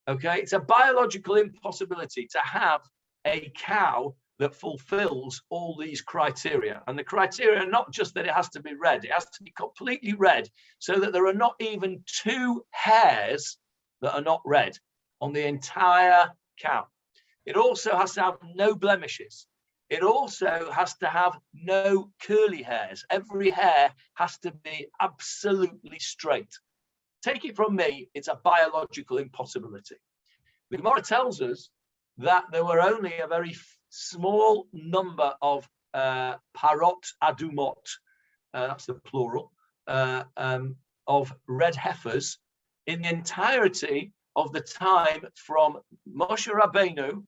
Okay, it's a biological impossibility to have a cow that fulfills all these criteria. And the criteria are not just that it has to be red, it has to be completely red, so that there are not even 2 hairs that are not red on the entire cow. It also has to have no blemishes. It also has to have no curly hairs. Every hair has to be absolutely straight. Take it from me, it's a biological impossibility. The Gemara tells us that there were only a very small number of parot adumot, that's the plural, of red heifers in the entirety of the time from Moshe Rabbeinu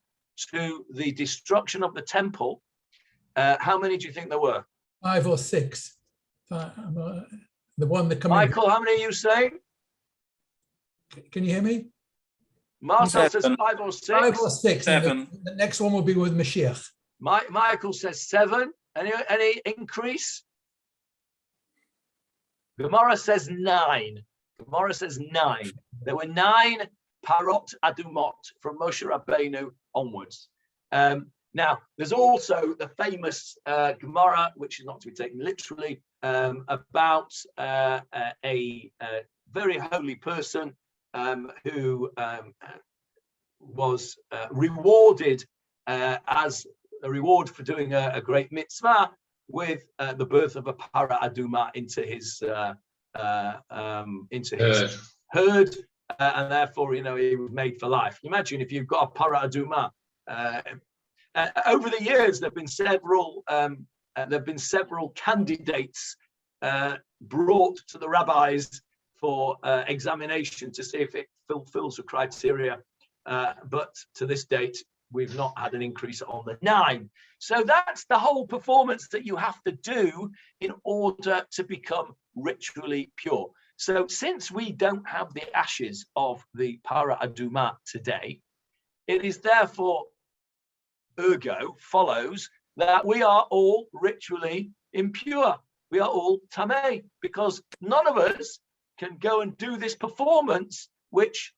to the destruction of the temple. How many do you think there were? 5 or 6. The one that Michael, how many are you saying? Can you hear me? Marcel says 5 or 6. 5 or 6. 7. The next one will be with Mashiach. Michael says 7. Any increase? Gemara says 9. Gemara says 9. There were 9 parot adumot from Moshe Rabbeinu onwards. Now, there's also the famous Gemara, which is not to be taken literally, about a very holy person who was rewarded as a reward for doing a great mitzvah with the birth of a para aduma into his herd, and therefore, he was made for life. Imagine if you've got a para aduma. Over the years, there've been several candidates brought to the rabbis for examination to see if it fulfills the criteria, but to this date we've not had an increase on the 9. So that's the whole performance that you have to do in order to become ritually pure. So since we don't have the ashes of the para aduma today, it is therefore follows that we are all ritually impure. We are all tamei, because none of us can go and do this performance which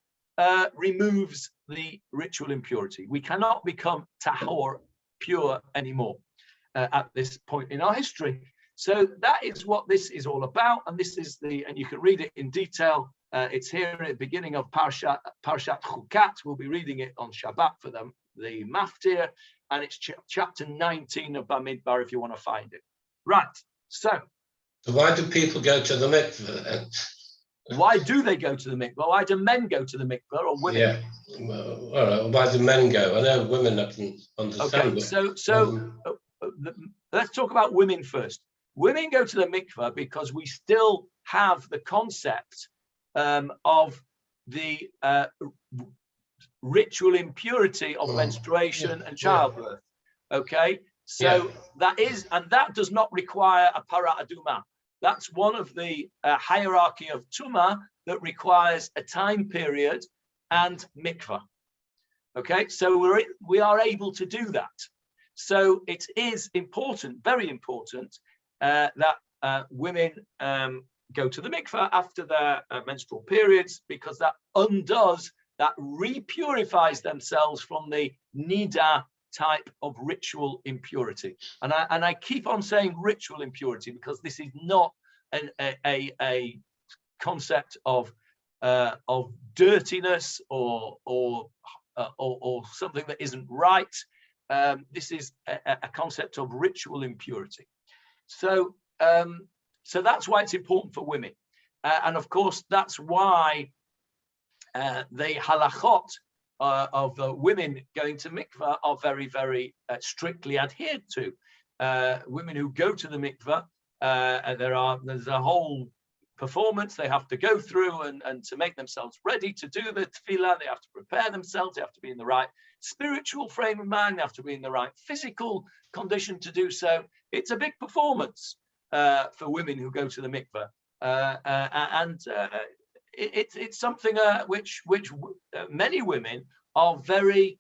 removes the ritual impurity. We cannot become tahor, pure anymore at this point in our history. So that is what this is all about, and this is and you can read it in detail. It's here at the beginning of Parshat Chukat. We'll be reading it on Shabbat for the Maftir, and it's chapter 19 of Bamidbar if you want to find it. Right. So why do people go to the mikveh then? Why do they go to the mikveh? Why do men go to the mikveh or women? Yeah. Well, all right. Why do men go? I know women I can understand. Okay. Let's talk about women first. Women go to the mikveh because we still have the concept of the ritual impurity of menstruation and childbirth. Okay, so that does not require a para aduma. That's one of the hierarchy of tuma that requires a time period and mikveh. Okay, so we are able to do that. So it is important, very important, that women go to the mikveh after their menstrual periods, because that repurifies themselves from the nida type of ritual impurity. And I keep on saying ritual impurity because this is not a concept of dirtiness or something that isn't right. This is a concept of ritual impurity. So that's why it's important for women, and of course that's why the halachot of women going to mikveh are very, very strictly adhered to. Women who go to the mikveh, there's a whole performance they have to go through, and to make themselves ready to do the tefillah, they have to prepare themselves, they have to be in the right spiritual frame of mind, they have to be in the right physical condition to do so. It's a big performance for women who go to the mikveh, and it's something which many women are very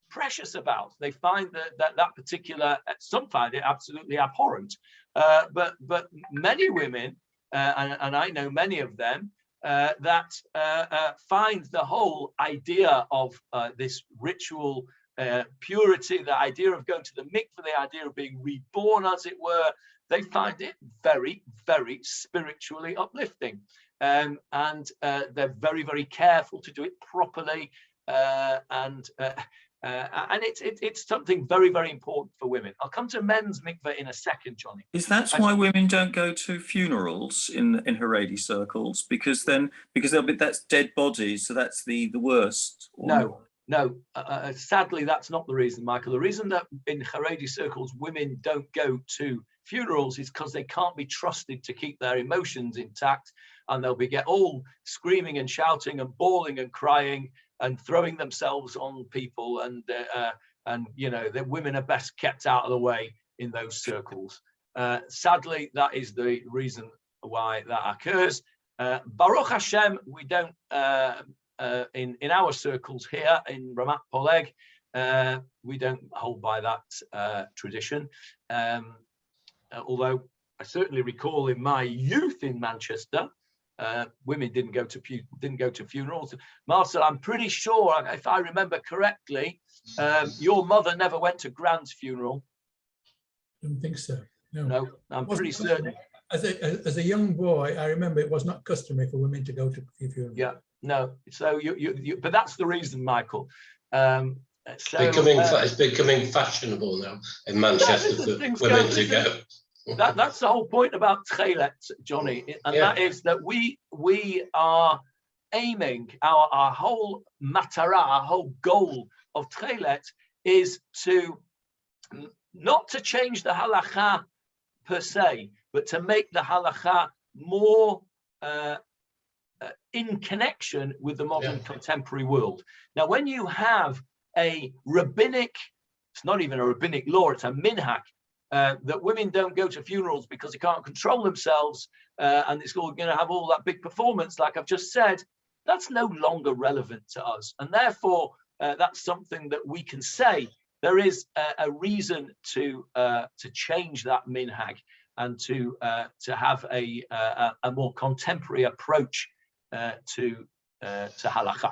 precious about. They find that particular, some find it absolutely abhorrent, but many women, and I know many of them, that find the whole idea of this ritual purity, the idea of going to the mikveh, the idea of being reborn, as it were, they find it very, very spiritually uplifting, and they're very, very careful to do it properly, and it's something very, very important for women. I'll come to men's mikveh in a second, Johnny. Is that why women don't go to funerals in Haredi circles? Because that's dead bodies, so that's the worst. No, sadly, that's not the reason, Michael. The reason that in Haredi circles women don't go to funerals is because they can't be trusted to keep their emotions intact, and they'll get all screaming and shouting and bawling and crying and throwing themselves on people, and you know, the women are best kept out of the way in those circles. Sadly, that is the reason why that occurs. Baruch Hashem, we don't in our circles here in Ramat Poleg, we don't hold by that tradition. Although I certainly recall in my youth in Manchester, women didn't go to funerals. Marcel, I'm pretty sure, if I remember correctly, your mother never went to Grand's funeral. I don't think so. No, I'm pretty certain. As a young boy, I remember it was not customary for women to go to funerals. Yeah, no. So but that's the reason, Michael. It's becoming fashionable now in Manchester for women to go. That's the whole point about Tchelet, Johnny, and that is that we are aiming, our whole matara, our whole goal of Tchelet is to not to change the halacha per se, but to make the halacha more in connection with the modern contemporary world. Now, when you have a rabbinic, it's not even a rabbinic law, it's a minhag, that women don't go to funerals because they can't control themselves, and it's all going to have all that big performance, like I've just said, that's no longer relevant to us. And therefore, that's something that we can say. There is a reason to change that minhag and to have a more contemporary approach to halakha.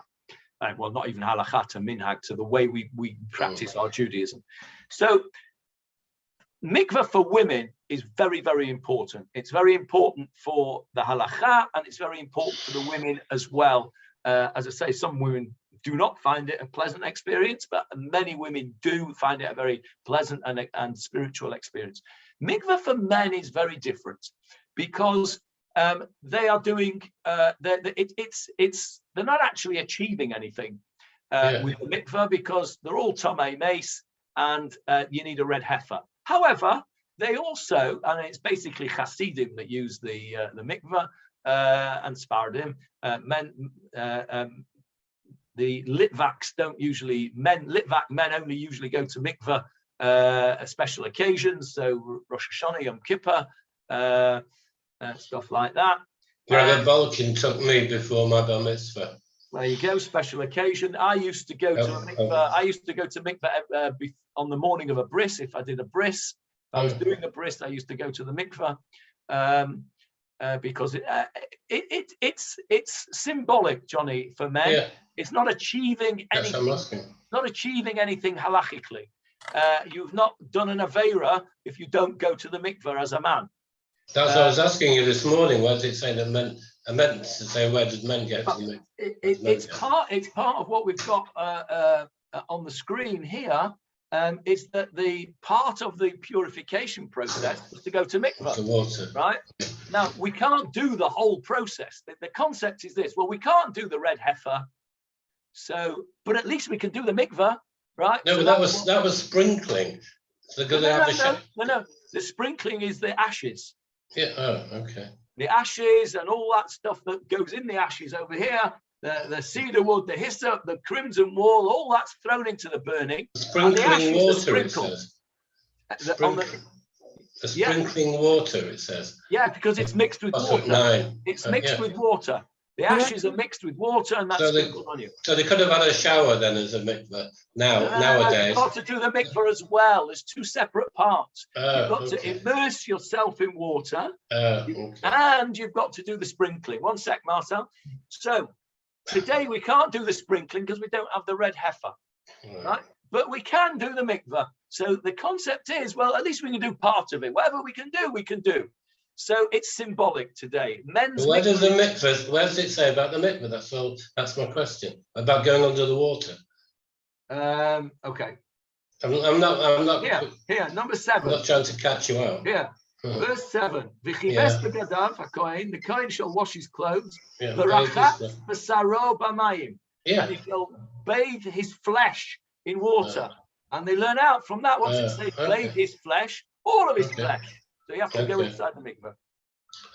Well, not even halakha, to minhag, to the way we practice our Judaism. So mikveh for women is very, very important. It's very important for the halakha, and it's very important for the women as well. As I say, some women do not find it a pleasant experience, but many women do find it a very pleasant and spiritual experience. Mikveh for men is very different because they are doing, they're not actually achieving anything with the mikveh, because they're all tomei mace, and you need a red heifer. However, they also, and it's basically Hasidim that use the mikveh, and Sadarim, the Litvaks don't usually, Litvak men only usually go to mikveh at special occasions, so Rosh Hashanah, Yom Kippur, stuff like that. Rabbi Balkin took me before my bar mitzvah. There you go, special occasion. I used to go to a mikveh. I used to go to mikveh on the morning of a bris. If I did a bris, if I was doing a bris, I used to go to the mikveh because it's symbolic, Johnny, for men. Yeah. It's not achieving anything. Not achieving anything halachically. You've not done an aveira if you don't go to the mikveh as a man. That's what I was asking you this morning. Where did it say that men? I meant to say, where did men go to the mikveh? It's part of what we've got on the screen here. Is that the part of the purification process is to go to mikveh, to water. Right? Now, we can't do the whole process. The concept is this: well, we can't do the red heifer, but at least we can do the mikveh, right? No, so but that was sprinkling. So no. The sprinkling is the ashes. Yeah. Oh, okay. The ashes and all that stuff that goes in the ashes over here. The cedar wood, the hyssop, the crimson wool, all that's thrown into the burning. Sprinkling water, it says. The sprinkling water, it says. Yeah, because it's mixed with water. It's mixed with water. The ashes are mixed with water, and that's sprinkled on you. So they could have had a shower then as a mikveh nowadays. You've got to do the mikveh as well. There's two separate parts. You've got to immerse yourself in water, and you've got to do the sprinkling. One sec, Marcel. So today we can't do the sprinkling because we don't have the red heifer, right? But we can do the mikveh. So the concept is, well, at least we can do part of it. Whatever we can do, we can do. So it's symbolic today. Men's. Where does the mikveh? Where does it say about the mikveh? That's all. That's my question about going under the water. Okay. I'm not. Here, number 7. I'm not trying to catch you out. Yeah. Verse 7. The kohen shall wash his clothes. Yeah. And he shall bathe his flesh in water. And they learn out from that. Once it says bathe his flesh, all of his flesh. So you have to go inside the mikveh.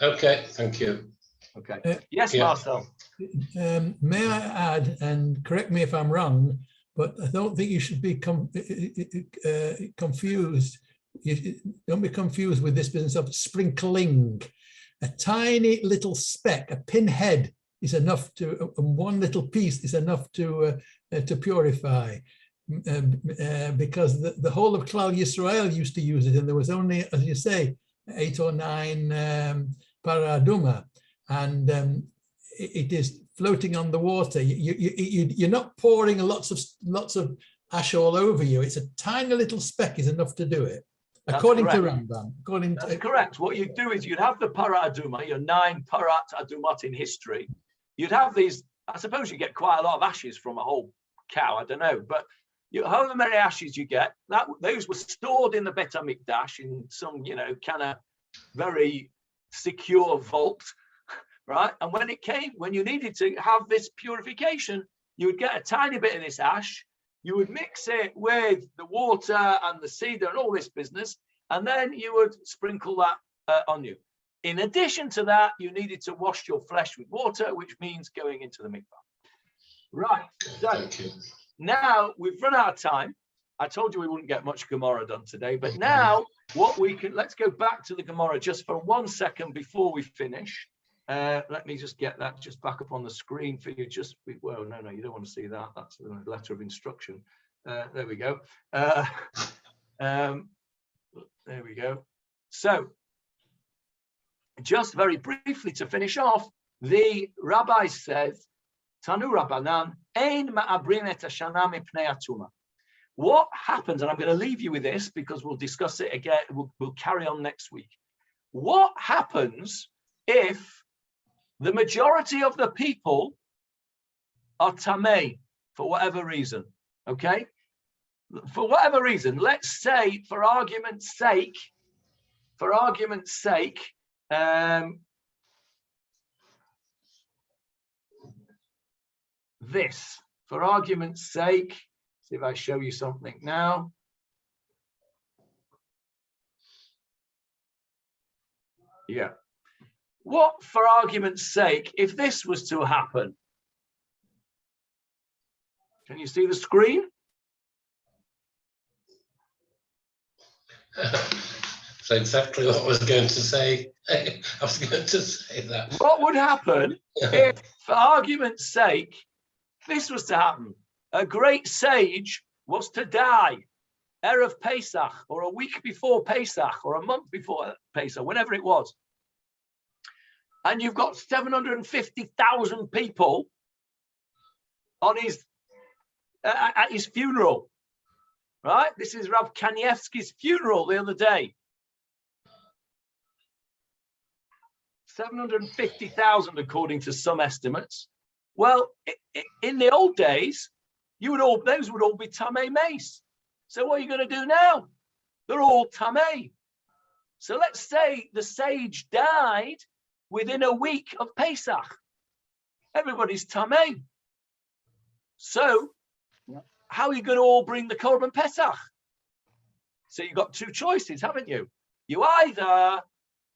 Okay, thank you. Okay. Yes, Marcel. May I add, and correct me if I'm wrong, but I don't think you should be confused. Don't be confused with this business of sprinkling. A tiny little speck, a pinhead, is enough to, one little piece is enough to purify. Because the whole of Klal Yisrael used to use it, and there was only, as you say, 8 or 9 paraduma, and it is floating on the water. You're not pouring lots of ash all over you. It's a tiny little speck is enough to do it, according to Rambam. That's correct. What you do is you'd have the paraduma, your 9 parat adumot in history. You'd have these. I suppose you get quite a lot of ashes from a whole cow. I don't know, but however many ashes you get, those were stored in the Bet HaMikdash in some, kind of very secure vault, right? And when you needed to have this purification, you would get a tiny bit of this ash, you would mix it with the water and the cedar and all this business, and then you would sprinkle that on you. In addition to that, you needed to wash your flesh with water, which means going into the mikvah. Right, so now we've run out of time. I told you we wouldn't get much Gemara done today, but now let's go back to the Gemara just for 1 second before we finish. Let me just get that just back up on the screen for you. Well, no, you don't want to see that. That's the letter of instruction. There we go. There we go. So, just very briefly to finish off, the rabbi says, Tanu Rabbanan, Ein ma'abrin et hashana mipnei atuma. What happens, and I'm going to leave you with this because we'll discuss it again, we'll carry on next week. What happens if the majority of the people are tamei for whatever reason? Okay? For whatever reason, let's say, for argument's sake, this, for argument's sake, see if I show you something now. Yeah. What, for argument's sake, if this was to happen? Can you see the screen? That's exactly what I was going to say. I was going to say that. What would happen if, for argument's sake, this was to happen? A great sage was to die, Erev Pesach, or a week before Pesach, or a month before Pesach, whenever it was. And you've got 750,000 people on at his funeral, right? This is Rav Kanievsky's funeral the other day. 750,000 according to some estimates. Well, in the old days, those would all be Tamei Mace. So what are you going to do now? They're all Tamei. So let's say the sage died within a week of Pesach. Everybody's Tamei. So how are you going to all bring the Korban Pesach? So you've got two choices, haven't you? You either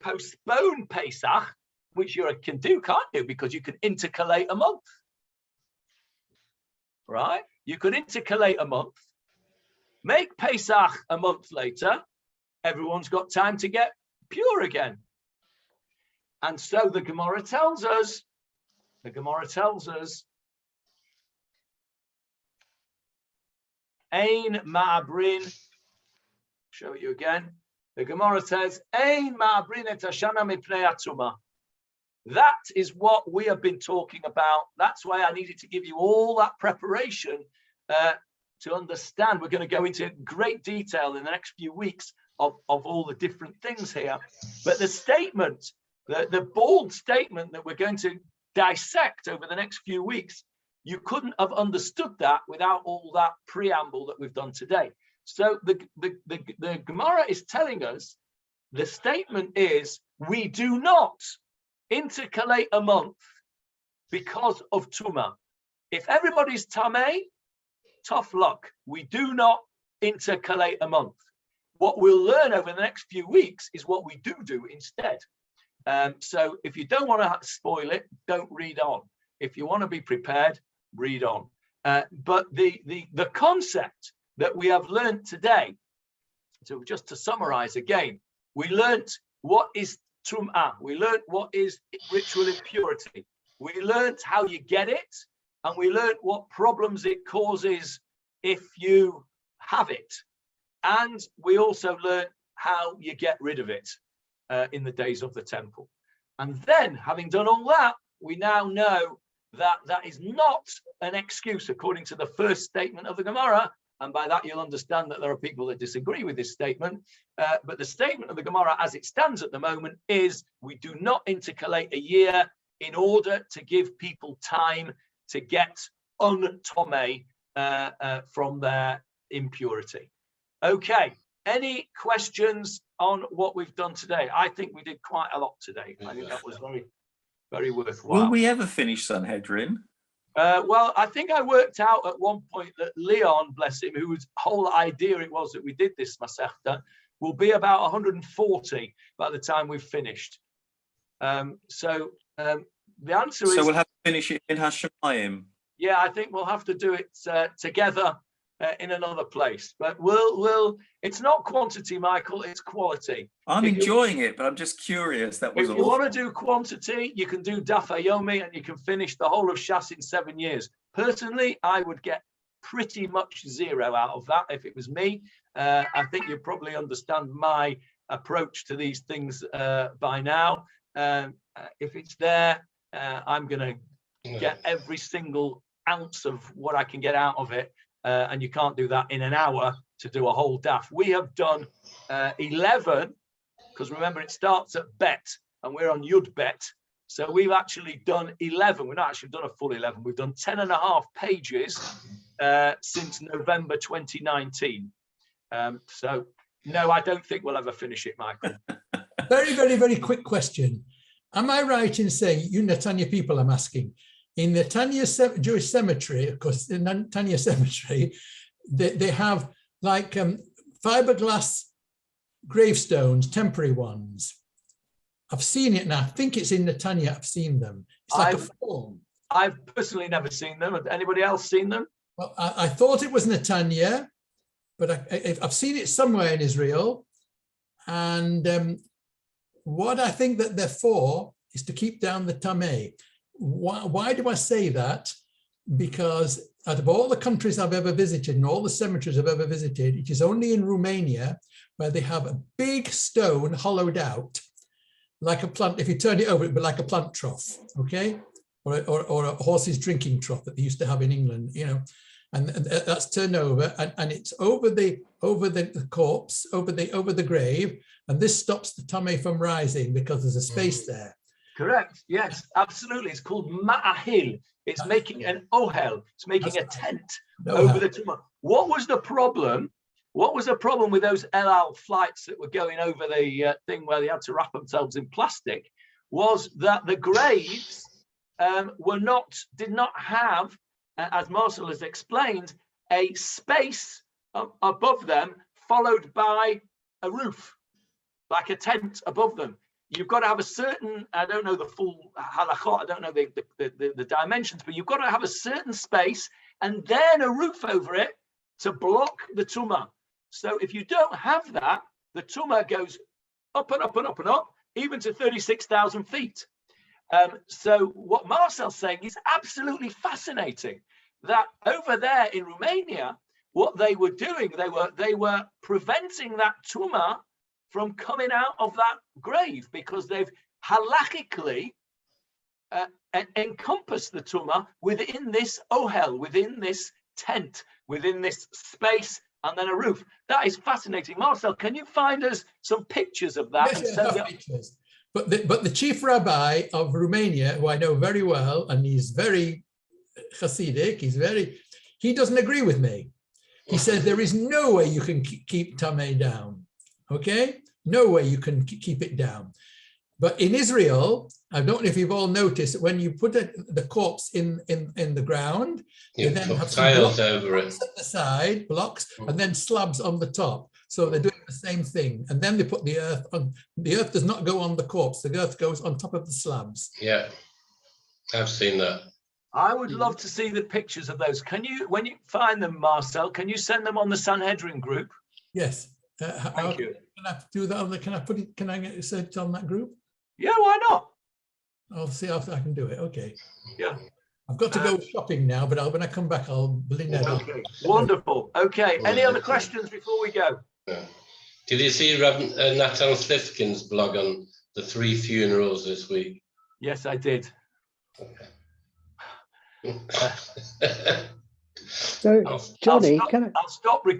postpone Pesach, which you can do, can't you? Because you can intercalate a month. Right? You could intercalate a month, make Pesach a month later, everyone's got time to get pure again. And so the Gemara tells us, Ein ma'abrin, show you again. The Gemara says, Ein ma'abrin et hashana mipnei atuma. That is what we have been talking about. That's why I needed to give you all that preparation to understand. We're going to go into great detail in the next few weeks of all the different things here. But the statement, the bold statement that we're going to dissect over the next few weeks, you couldn't have understood that without all that preamble that we've done today. So the Gemara is telling us, the statement is, we do not intercalate a month because of Tumah. If everybody's Tamei, tough luck. We do not intercalate a month. What we'll learn over the next few weeks is what we do instead. So if you don't want to spoil it, don't read on. If you want to be prepared, read on. But the concept that we have learned today, so just to summarize again, we learned what is Tum'ah. We learned what is ritual impurity. We learned how you get it, and we learned what problems it causes if you have it. And we also learned how you get rid of it in the days of the temple. And then, having done all that, we now know that that is not an excuse according to the first statement of the Gemara. And by that, you'll understand that there are people that disagree with this statement. But the statement of the Gemara as it stands at the moment is, we do not intercalate a year in order to give people time to get untomei from their impurity. Okay, any questions on what we've done today? I think we did quite a lot today. I think that was very, very worthwhile. Will we ever finish Sanhedrin? Well, I think I worked out at one point that Leon, bless him, whose whole idea it was that we did this Masechta, will be about 140 by the time we've finished. So the answer is... So we'll have to finish it in Hashemayim. Yeah, I think we'll have to do it together in another place. But it's not quantity, Michael, it's quality. I'm enjoying it, but I'm just curious. That was If all. you want to do quantity, you can do Daf Yomi and you can finish the whole of Shas in 7 years. Personally, I would get pretty much 0 out of that if it was me. I think you probably understand my approach to these things by now. If it's there, I'm going to get every single ounce of what I can get out of it. And you can't do that in an hour to do a whole daf. We have done 11, because remember it starts at bet and we're on Yud bet. So we've actually done 11. We've not actually done a full 11. We've done 10.5 pages since November 2019. So no, I don't think we'll ever finish it, Michael. Very, very, very quick question. Am I right in saying, you Netanya people I'm asking, in the Tanya Jewish cemetery, of course, in the Tanya cemetery, they have like fiberglass gravestones, temporary ones. I've seen it now. I think it's in Netanya. I've seen them. It's like a form. I've personally never seen them. Has anybody else seen them? Well, I thought it was Netanya, but I've seen it somewhere in Israel. And what I think that they're for is to keep down the Tameh. Why do I say that? Because out of all the countries I've ever visited and all the cemeteries I've ever visited, it is only in Romania where they have a big stone hollowed out, like a plant. If you turn it over, it'd be like a plant trough, okay? Or a horse's drinking trough that they used to have in England, you know, and that's turned over and it's over the corpse, over the grave, and this stops the Tameh from rising because there's a space there. Correct. Yes, absolutely. It's called ma'ahil. It's making an ohel. It's making a tent over the tumah. What was the problem? What was the problem with those El Al flights that were going over the thing where they had to wrap themselves in plastic? Was that the graves did not have, as Marcel has explained, a space above them followed by a roof, like a tent above them. You've got to have a certain, I don't know the full halachot, I don't know the dimensions, but you've got to have a certain space and then a roof over it to block the tumah. So if you don't have that, the tumah goes up and up and up and up, even to 36,000 feet. So what Marcel's saying is absolutely fascinating, that over there in Romania, what they were doing, they were preventing that tumah from coming out of that grave because they've halachically encompassed the tumah within this ohel, within this tent, within this space, and then a roof. That is fascinating. Marcel, can you find us some pictures of that? Yes, I have pictures. But the chief rabbi of Romania, who I know very well, and he's very Hasidic, he doesn't agree with me. He says there is no way you can keep Tameh down. Okay, no way you can keep it down. But in Israel, I don't know if you've all noticed that when you put the corpse in the ground, you then have tiles over it at the side, blocks, and then slabs on the top. So they're doing the same thing. And then they put the earth on. The earth does not go on the corpse. The earth goes on top of the slabs. Yeah, I've seen that. I would love to see the pictures of those. Can you, when you find them, Marcel, can you send them on the Sanhedrin group? Yes. Thank you. Can I do that? Can I put it? Can I get it set on that group? Yeah, why not? I'll see if I can do it. Okay. Yeah. I've got to go shopping now, but when I come back, I'll blend that up. Okay. Wonderful. Okay. Any other questions before we go? Yeah. Did you see Natan Slifkin's blog on the 3 funerals this week? Yes, I did. Okay. So, Johnny, I'll stop recording.